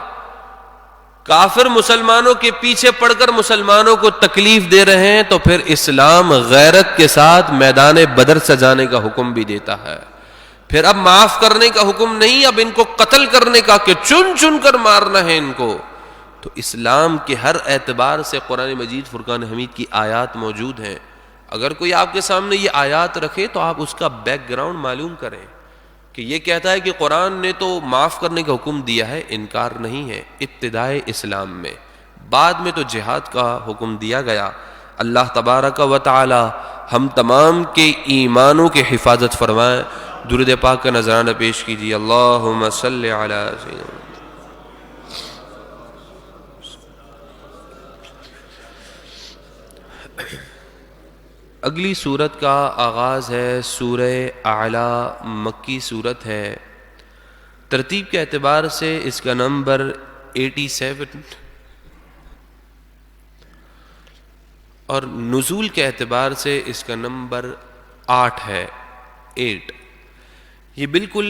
کافر مسلمانوں کے پیچھے پڑ کر مسلمانوں کو تکلیف دے رہے ہیں، تو پھر اسلام غیرت کے ساتھ میدان بدر سجانے کا حکم بھی دیتا ہے. پھر اب معاف کرنے کا حکم نہیں، اب ان کو قتل کرنے کا، کہ چن چن کر مارنا ہے ان کو. تو اسلام کے ہر اعتبار سے قرآن مجید فرقان حمید کی آیات موجود ہیں. اگر کوئی آپ کے سامنے یہ آیات رکھے تو آپ اس کا بیک گراؤنڈ معلوم کریں کہ یہ کہتا ہے کہ قرآن نے تو معاف کرنے کا حکم دیا ہے، انکار نہیں ہے ابتدائے اسلام میں. بعد میں تو جہاد کا حکم دیا گیا. اللہ تبارک و تعالی ہم تمام کے ایمانوں کی حفاظت فرمائے. درود پاک کا نذرانہ پیش کیجیے. اللہم صلی علی سیدنا. اگلی سورت کا آغاز ہے سورہ اعلیٰ، مکی سورت ہے. ترتیب کے اعتبار سے اس کا نمبر 87 اور نزول کے اعتبار سے اس کا نمبر 8 ہے، 8. یہ بالکل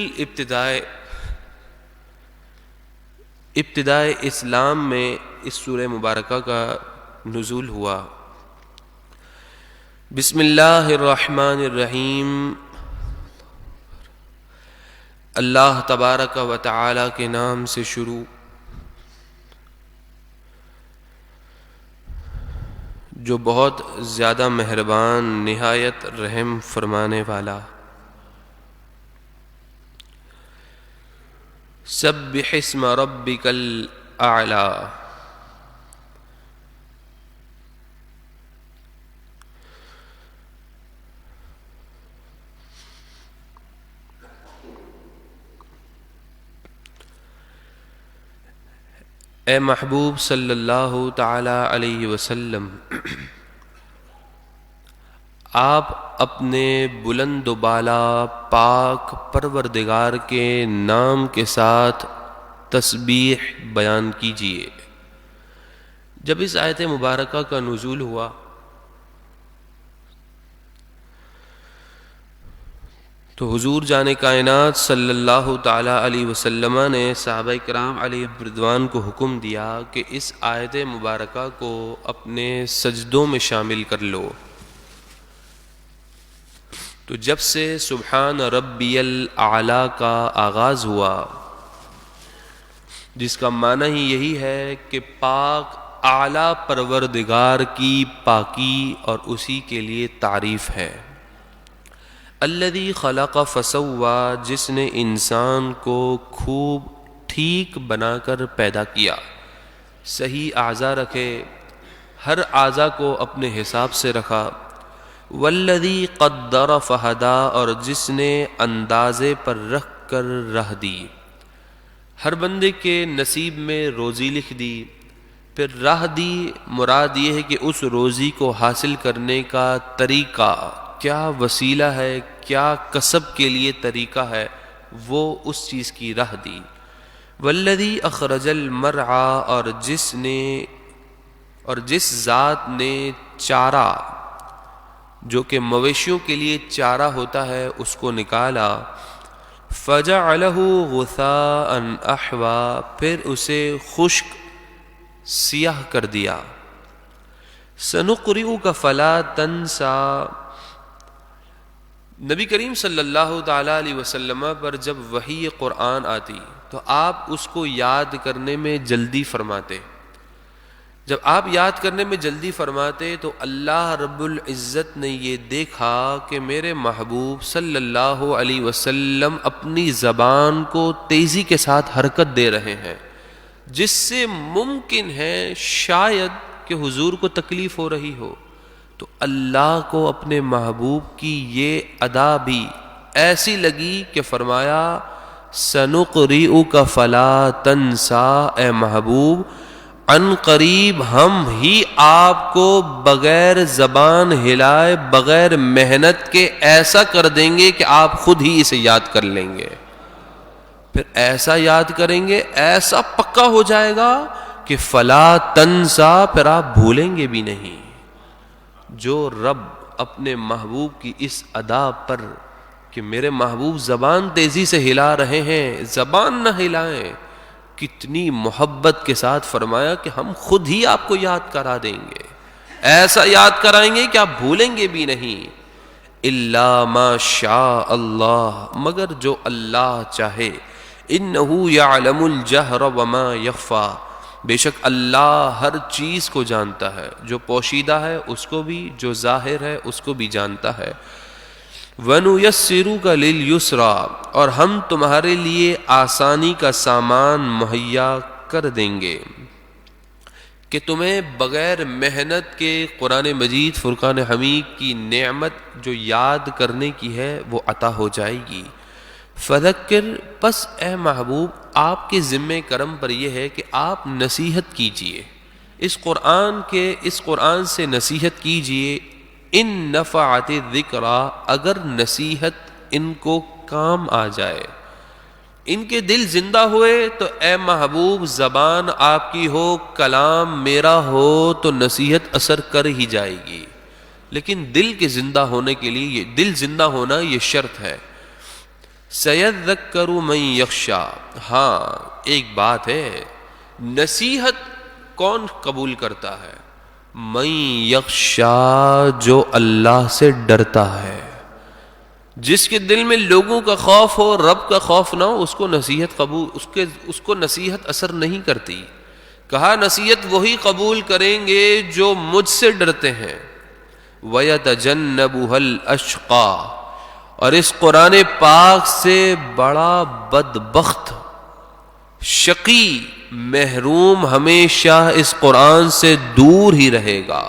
ابتدائے اسلام میں اس سورہ مبارکہ کا نزول ہوا. بسم اللہ الرحمن الرحیم. اللہ تبارک و تعالی کے نام سے شروع جو بہت زیادہ مہربان نہایت رحم فرمانے والا۔ سبح اسم ربک الاعلی۔ اے محبوب صلی اللہ تعالی علیہ وسلم، آپ اپنے بلند و بالا پاک پروردگار کے نام کے ساتھ تسبیح بیان کیجیے۔ جب اس آیت مبارکہ کا نزول ہوا تو حضور جان کائنات صلی اللہ تعالی علیہ وسلم نے صحابہ کرام علیہم رضوان کو حکم دیا کہ اس آیت مبارکہ کو اپنے سجدوں میں شامل کر لو۔ تو جب سے سبحان ربی الاعلی کا آغاز ہوا، جس کا معنی ہی یہی ہے کہ پاک اعلیٰ پروردگار کی پاکی اور اسی کے لیے تعریف ہے۔ الذی خلق فسوی، جس نے انسان کو خوب ٹھیک بنا کر پیدا کیا، صحیح اعضاء رکھے، ہر اعضاء کو اپنے حساب سے رکھا۔ والذی قدر فہدی، اور جس نے اندازے پر رکھ کر راہ دی، ہر بندے کے نصیب میں روزی لکھ دی، پھر راہ دی مراد یہ ہے کہ اس روزی کو حاصل کرنے کا طریقہ کیا وسیلہ ہے، کیا کسب کے لیے طریقہ ہے، وہ اس چیز کی راہ دی۔ والذی اخرج المرعی، اور جس ذات نے چارہ جو کہ مویشیوں کے لیے چارہ ہوتا ہے اس کو نکالا۔ فجعلہ غثاء احوا، پھر اسے خشک سیاہ کر دیا۔ سنقرئک فلا تنسا، نبی کریم صلی اللہ تعالی علیہ وسلم پر جب وحی قرآن آتی تو آپ اس کو یاد کرنے میں جلدی فرماتے۔ جب آپ یاد کرنے میں جلدی فرماتے تو اللہ رب العزت نے یہ دیکھا کہ میرے محبوب صلی اللہ علیہ وسلم اپنی زبان کو تیزی کے ساتھ حرکت دے رہے ہیں، جس سے ممکن ہے شاید کہ حضور کو تکلیف ہو رہی ہو۔ تو اللہ کو اپنے محبوب کی یہ ادا بھی ایسی لگی کہ فرمایا سنقرئک فلا تنسا، اے محبوب عن قریب ہم ہی آپ کو بغیر زبان ہلائے، بغیر محنت کے ایسا کر دیں گے کہ آپ خود ہی اسے یاد کر لیں گے۔ پھر ایسا یاد کریں گے، ایسا پکا ہو جائے گا کہ فلا تنسا، پھر آپ بھولیں گے بھی نہیں۔ جو رب اپنے محبوب کی اس ادا پر کہ میرے محبوب زبان تیزی سے ہلا رہے ہیں، زبان نہ ہلائیں، کتنی محبت کے ساتھ فرمایا کہ ہم خود ہی آپ کو یاد کرا دیں گے، ایسا یاد کرائیں گے کہ آپ بھولیں گے بھی نہیں۔ الا ما شاء اللہ، مگر جو اللہ چاہے۔ انہ یعلم الجہر وما یخفی، بے شک اللہ ہر چیز کو جانتا ہے، جو پوشیدہ ہے اس کو بھی، جو ظاہر ہے اس کو بھی جانتا ہے۔ وَنُيَسِّرُكَ لِلْيُسْرَىٰ، اور ہم تمہارے لیے آسانی کا سامان مہیا کر دیں گے کہ تمہیں بغیر محنت کے قرآن مجید فرقان حمید کی نعمت جو یاد کرنے کی ہے وہ عطا ہو جائے گی۔ فذکر، پس اے محبوب آپ کے ذمہ کرم پر یہ ہے کہ آپ نصیحت کیجئے، اس قرآن سے نصیحت کیجئے۔ ان نفعت الذکریٰ، اگر نصیحت ان کو کام آ جائے، ان کے دل زندہ ہوئے تو اے محبوب زبان آپ کی ہو، کلام میرا ہو تو نصیحت اثر کر ہی جائے گی، لیکن دل کے زندہ ہونے کے لیے دل زندہ ہونا یہ شرط ہے۔ سَيَذَّكَّرُ مَن يَخْشَىٰ، ہاں ایک بات ہے، نصیحت کون قبول کرتا ہے؟ من یخشا، جو اللہ سے ڈرتا ہے، جس کے دل میں لوگوں کا خوف ہو، رب کا خوف نہ ہو، اس کو نصیحت قبول اس کو نصیحت اثر نہیں کرتی. کہا نصیحت وہی قبول کریں گے جو مجھ سے ڈرتے ہیں. وَيَتَجَنَّبُهَا الْأَشْقَى، اور اس قرآن پاک سے بڑا بدبخت، شقی، محروم ہمیشہ اس قرآن سے دور ہی رہے گا.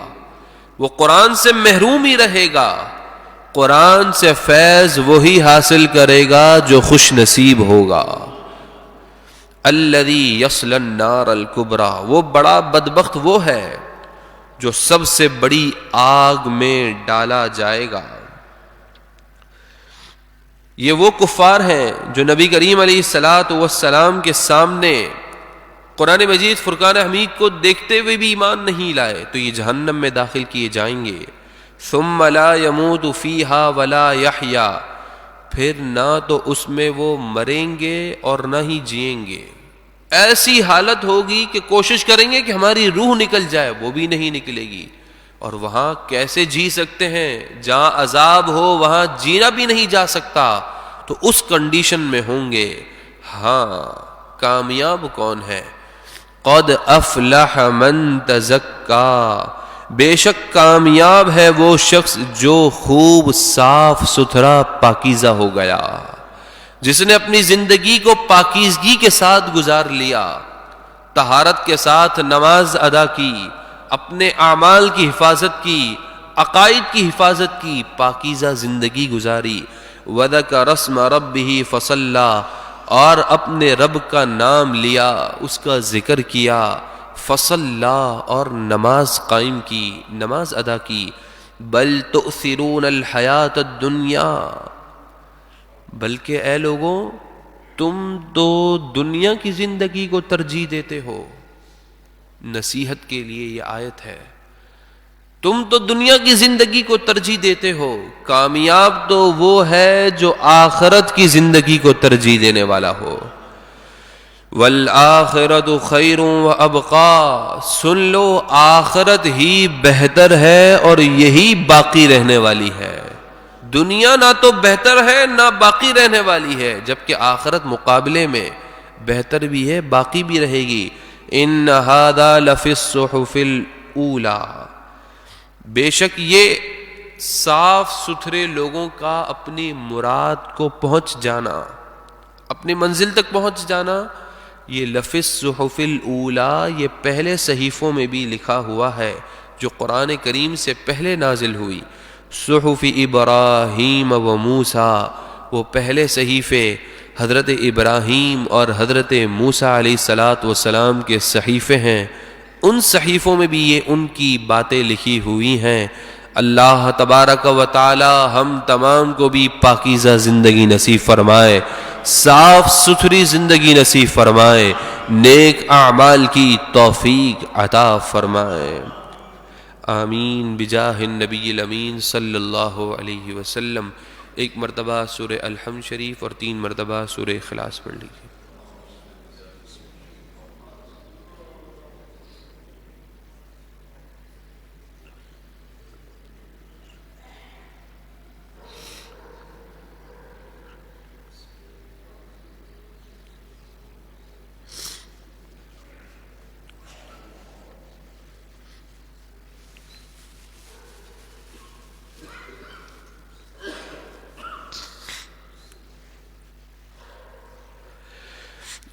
وہ قرآن سے محروم ہی رہے گا. قرآن سے فیض وہی حاصل کرے گا جو خوش نصیب ہوگا. الذی یصلی النار الکبریٰ، وہ بڑا بدبخت وہ ہے جو سب سے بڑی آگ میں ڈالا جائے گا. یہ وہ کفار ہیں جو نبی کریم علیہ السلام کے سامنے قرآن مجید فرقان حمید کو دیکھتے ہوئے بھی ایمان نہیں لائے، تو یہ جہنم میں داخل کیے جائیں گے. ثم لا يموت فیہا ولا یحیا، پھر نہ تو اس میں وہ مریں گے اور نہ ہی جئیں گے. ایسی حالت ہوگی کہ کوشش کریں گے کہ ہماری روح نکل جائے، وہ بھی نہیں نکلے گی. اور وہاں کیسے جی سکتے ہیں؟ جہاں عذاب ہو وہاں جینا بھی نہیں جا سکتا، تو اس کنڈیشن میں ہوں گے. ہاں، کامیاب کون ہے؟ قد افلح من تزکا، بے شک کامیاب ہے وہ شخص جو خوب صاف ستھرا پاکیزہ ہو گیا، جس نے اپنی زندگی کو پاکیزگی کے ساتھ گزار لیا، طہارت کے ساتھ نماز ادا کی، اپنے اعمال کی حفاظت کی، عقائد کی حفاظت کی، پاکیزہ زندگی گزاری. وَذَكَرَ اسْمَ رَبِّهِ فَصَلَّى، اور اپنے رب کا نام لیا، اس کا ذکر کیا. فَصَلَّى، اور نماز قائم کی، نماز ادا کی. بَلْ تُؤْثِرُونَ الْحَيَاةَ الدُّنْيَا، بلکہ اے لوگوں تم تو دنیا کی زندگی کو ترجیح دیتے ہو. نصیحت کے لیے یہ آیت ہے. تم تو دنیا کی زندگی کو ترجیح دیتے ہو. کامیاب تو وہ ہے جو آخرت کی زندگی کو ترجیح دینے والا ہو. وَالْآخِرَةُ خَيْرٌ وَأَبْقَىٰ، سن لو آخرت ہی بہتر ہے اور یہی باقی رہنے والی ہے. دنیا نہ تو بہتر ہے نہ باقی رہنے والی ہے، جبکہ آخرت مقابلے میں بہتر بھی ہے، باقی بھی رہے گی. ان ھذا لفی الصحف الاولی، بے شک یہ صاف ستھرے لوگوں کا اپنی مراد کو پہنچ جانا، اپنی منزل تک پہنچ جانا، یہ لفی الصحف الاولی، یہ پہلے صحیفوں میں بھی لکھا ہوا ہے جو قرآن کریم سے پہلے نازل ہوئی. صحف ابراہیم و موسیٰ، وہ پہلے صحیفے حضرت ابراہیم اور حضرت موسیٰ علیہ السلام کے صحیفے ہیں. ان صحیفوں میں بھی یہ ان کی باتیں لکھی ہوئی ہیں. اللہ تبارک و تعالی ہم تمام کو بھی پاکیزہ زندگی نصیب فرمائے، صاف ستھری زندگی نصیب فرمائے، نیک اعمال کی توفیق عطا فرمائے. آمین بجاہ النبی الامین صلی اللہ علیہ وسلم. ایک مرتبہ سورہ الحمد شریف اور 3 مرتبہ سورہ اخلاص پڑھ لیجیے.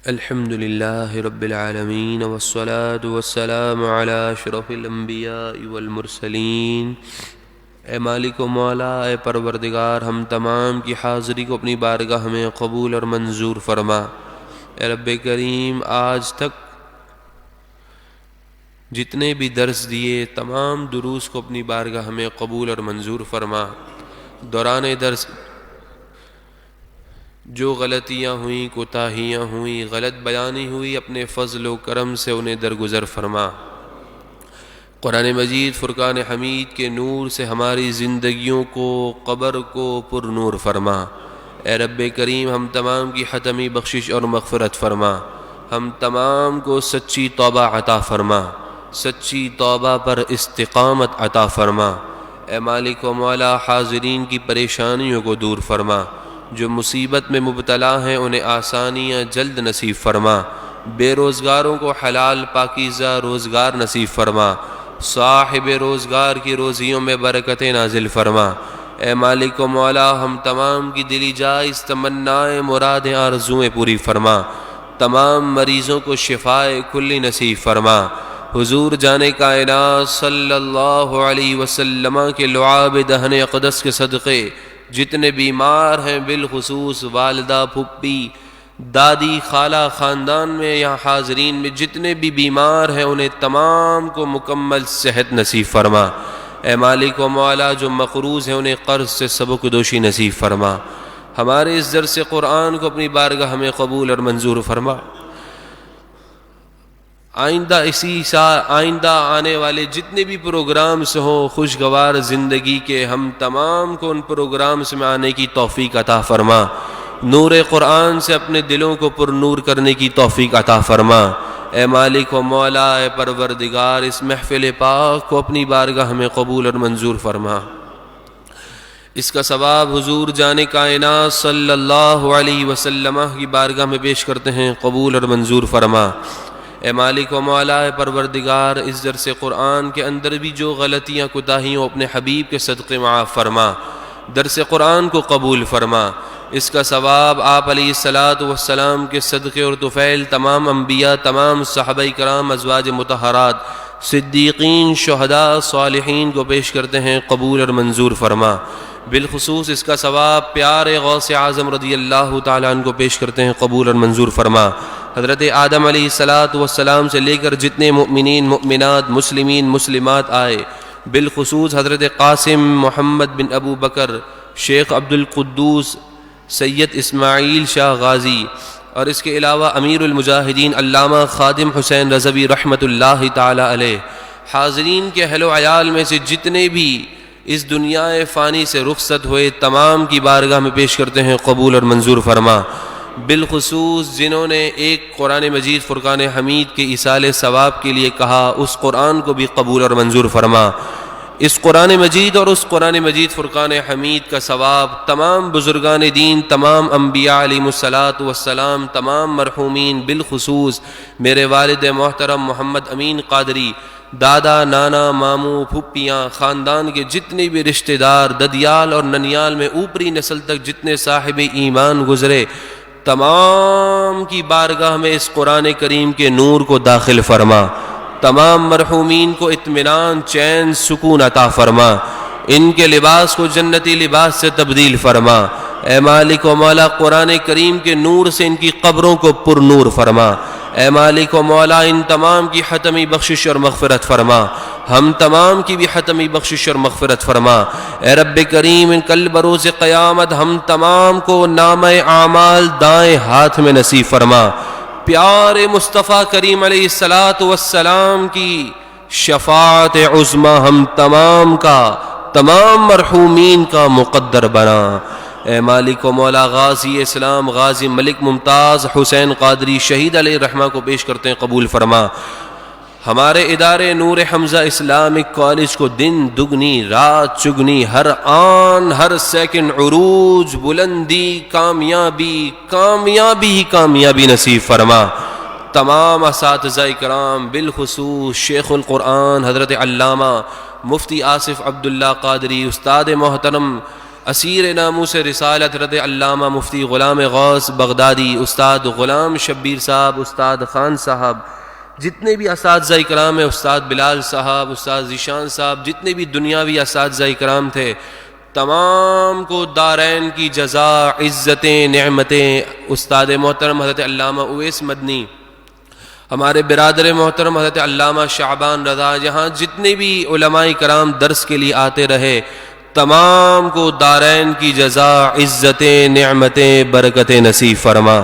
الحمد للہ رب العالمین والصلاة والسلام علی اشرف الانبیاء والمرسلین. اے مالک و مولا، اے پروردگار، ہم تمام کی حاضری کو اپنی بارگاہ میں قبول اور منظور فرما. اے رب کریم، آج تک جتنے بھی درس دیے تمام دروس کو اپنی بارگاہ میں قبول اور منظور فرما. دوران درس جو غلطیاں ہوئیں، کوتاہیاں ہوئیں، غلط بیانی ہوئی، اپنے فضل و کرم سے انہیں درگزر فرما. قرآن مجید فرقان حمید کے نور سے ہماری زندگیوں کو، قبر کو پر نور فرما. اے رب کریم، ہم تمام کی حتمی بخشش اور مغفرت فرما. ہم تمام کو سچی توبہ عطا فرما، سچی توبہ پر استقامت عطا فرما. اے مالک و مولا حاضرین کی پریشانیوں کو دور فرما، جو مصیبت میں مبتلا ہیں انہیں آسانیاں جلد نصیب فرما، بے روزگاروں کو حلال پاکیزہ روزگار نصیب فرما، صاحب روزگار کی روزیوں میں برکتیں نازل فرما۔ اے مالک و مولا ہم تمام کی دلی جائز تمنائیں مرادیں آرزوئیں پوری فرما، تمام مریضوں کو شفائے کلی نصیب فرما۔ حضور جان کائنات صلی اللہ علیہ وسلم کے لعاب دہن اقدس کے صدقے جتنے بیمار ہیں، بالخصوص والدہ، پھپھی، دادی، خالہ، خاندان میں یا حاضرین میں جتنے بھی بیمار ہیں انہیں تمام کو مکمل صحت نصیب فرما۔ اے مالک و مولا جو مقروض ہیں انہیں قرض سے سبک دوشی نصیب فرما۔ ہمارے اس درس قرآن کو اپنی بارگاہ میں قبول اور منظور فرما۔ آئندہ آنے والے جتنے بھی پروگرامز ہوں خوشگوار زندگی کے، ہم تمام کو ان پروگرامز میں آنے کی توفیق عطا فرما، نور قرآن سے اپنے دلوں کو پر نور کرنے کی توفیق عطا فرما۔ اے مالک و مولا، اے پروردگار، اس محفل پاک کو اپنی بارگاہ میں قبول اور منظور فرما۔ اس کا ثواب حضور جان کائنات صلی اللہ علیہ وسلم کی بارگاہ میں پیش کرتے ہیں، قبول اور منظور فرما۔ اے مالک و مولا، اے پروردگار، اس درس قرآن کے اندر بھی جو غلطیاں کوتاہیوں اپنے حبیب کے صدقے معاف فرما، درس قرآن کو قبول فرما۔ اس کا ثواب آپ علیہ الصلاۃ والسلام کے صدقے اور طفیل تمام انبیاء، تمام صحابہ کرام، ازواج مطہرات، صدیقین، شہداء، صالحین کو پیش کرتے ہیں، قبول اور منظور فرما۔ بالخصوص اس کا ثواب پیارے غوث اعظم رضی اللہ تعالیٰ عنہ کو پیش کرتے ہیں، قبول اور منظور فرما۔ حضرت آدم علیہ الصلاۃ والسلام سے لے کر جتنے مؤمنین، مؤمنات، مسلمین، مسلمات آئے، بالخصوص حضرت قاسم محمد بن ابو بکر، شیخ عبد القدوس، سید اسماعیل شاہ غازی، اور اس کے علاوہ امیر المجاہدین علامہ خادم حسین رضوی رحمۃ اللہ تعالی علیہ، حاضرین کے اہل و عیال میں سے جتنے بھی اس دنیا فانی سے رخصت ہوئے تمام کی بارگاہ میں پیش کرتے ہیں، قبول اور منظور فرما۔ بالخصوص جنہوں نے ایک قرآن مجید فرقان حمید کے ایصال ثواب کے لیے کہا، اس قرآن کو بھی قبول اور منظور فرما۔ اس قرآن مجید اور اس قرآن مجید فرقان حمید کا ثواب تمام بزرگان دین، تمام انبیاء علیہ الصلاۃ والسلام، تمام مرحومین، بالخصوص میرے والد محترم محمد امین قادری، دادا، نانا، ماموں، پھپھیاں، خاندان کے جتنے بھی رشتہ دار، ددیال اور ننیال میں اوپری نسل تک جتنے صاحب ایمان گزرے، تمام کی بارگاہ میں اس قرآن کریم کے نور کو داخل فرما، تمام مرحومین کو اطمینان، چین، سکون عطا فرما، ان کے لباس کو جنتی لباس سے تبدیل فرما۔ اے مالک و مولا قرآن کریم کے نور سے ان کی قبروں کو پر نور فرما۔ اے مالک و مولا ان تمام کی حتمی بخشش اور مغفرت فرما، ہم تمام کی بھی حتمی بخشش اور مغفرت فرما۔ اے رب کریم ان کل بروز قیامت ہم تمام کو نامہ اعمال دائیں ہاتھ میں نصیب فرما، پیارے مصطفیٰ کریم علیہ الصلاۃ والسلام کی شفاعت عظمی ہم تمام کا، تمام مرحومین کا مقدر بنا۔ اے مالک و مولا غازی اسلام غازی ملک ممتاز حسین قادری شہید علیہ الرحمہ کو پیش کرتے ہیں، قبول فرما۔ ہمارے ادارے نور حمزہ اسلامک کالج کو دن دگنی رات چگنی، ہر آن ہر سیکنڈ عروج، بلندی، کامیابی، کامیابی ہی کامیابی نصیب فرما۔ تمام اساتذہ کرام، بالخصوص شیخ القرآن حضرت علامہ مفتی آصف عبداللہ قادری، استاد محترم اسیر ناموس رسالت حضرت علامہ مفتی غلام غوث بغدادی، استاد غلام شبیر صاحب، استاد خان صاحب، جتنے بھی اساتذہ کرام ہیں، استاد بلال صاحب، استاد ذیشان صاحب، جتنے بھی دنیاوی اساتذہ کرام تھے، تمام کو دارین کی جزا، عزتیں، نعمتیں، استاد محترم حضرت علامہ اویس مدنی، ہمارے برادر محترم حضرت علامہ شعبان رضا، یہاں جتنے بھی علماء کرام درس کے لیے آتے رہے، تمام کو دارین کی جزا، عزتیں، نعمتیں، برکتیں نصیب فرما۔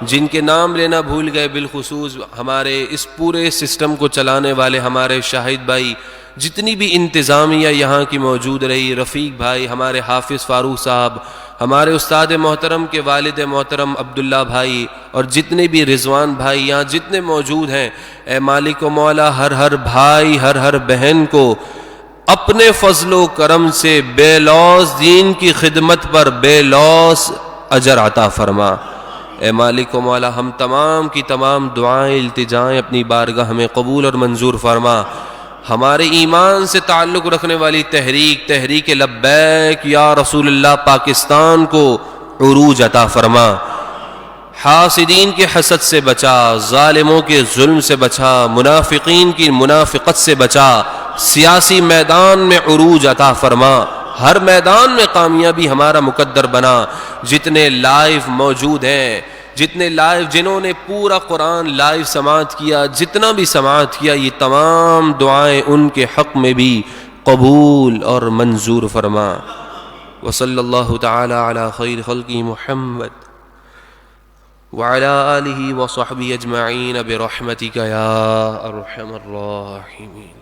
جن کے نام لینا بھول گئے، بالخصوص ہمارے اس پورے سسٹم کو چلانے والے ہمارے شاہد بھائی، جتنی بھی انتظامیہ یہاں کی موجود رہی، رفیق بھائی، ہمارے حافظ فاروق صاحب، ہمارے استاد محترم کے والد محترم عبداللہ بھائی، اور جتنے بھی رضوان بھائی یہاں جتنے موجود ہیں، اے مالک و مولا ہر ہر بھائی، ہر ہر بہن کو اپنے فضل و کرم سے بے لوث دین کی خدمت پر بے لوث اجر عطا فرما۔ اے مالک و مولا، ہم تمام کی تمام دعائیں التجائیں اپنی بارگاہ میں قبول اور منظور فرما۔ ہمارے ایمان سے تعلق رکھنے والی تحریک لبیک یا رسول اللہ پاکستان کو عروج عطا فرما۔ حاسدین کے حسد سے بچا، ظالموں کے ظلم سے بچا، منافقین کی منافقت سے بچا، سیاسی میدان میں عروج عطا فرما، ہر میدان میں کامیابی ہمارا مقدر بنا۔ جتنے لائیو موجود ہیں، جتنے لائیو جنہوں نے پورا قرآن لائیو سماعت کیا، جتنا بھی سماعت کیا، یہ تمام دعائیں ان کے حق میں بھی قبول اور منظور فرما۔ وصلی اللہ تعالی علی خیر خلقہ محمد وعلى آلہ وصحبہ اجمعین برحمتک یا ارحم الراحمین۔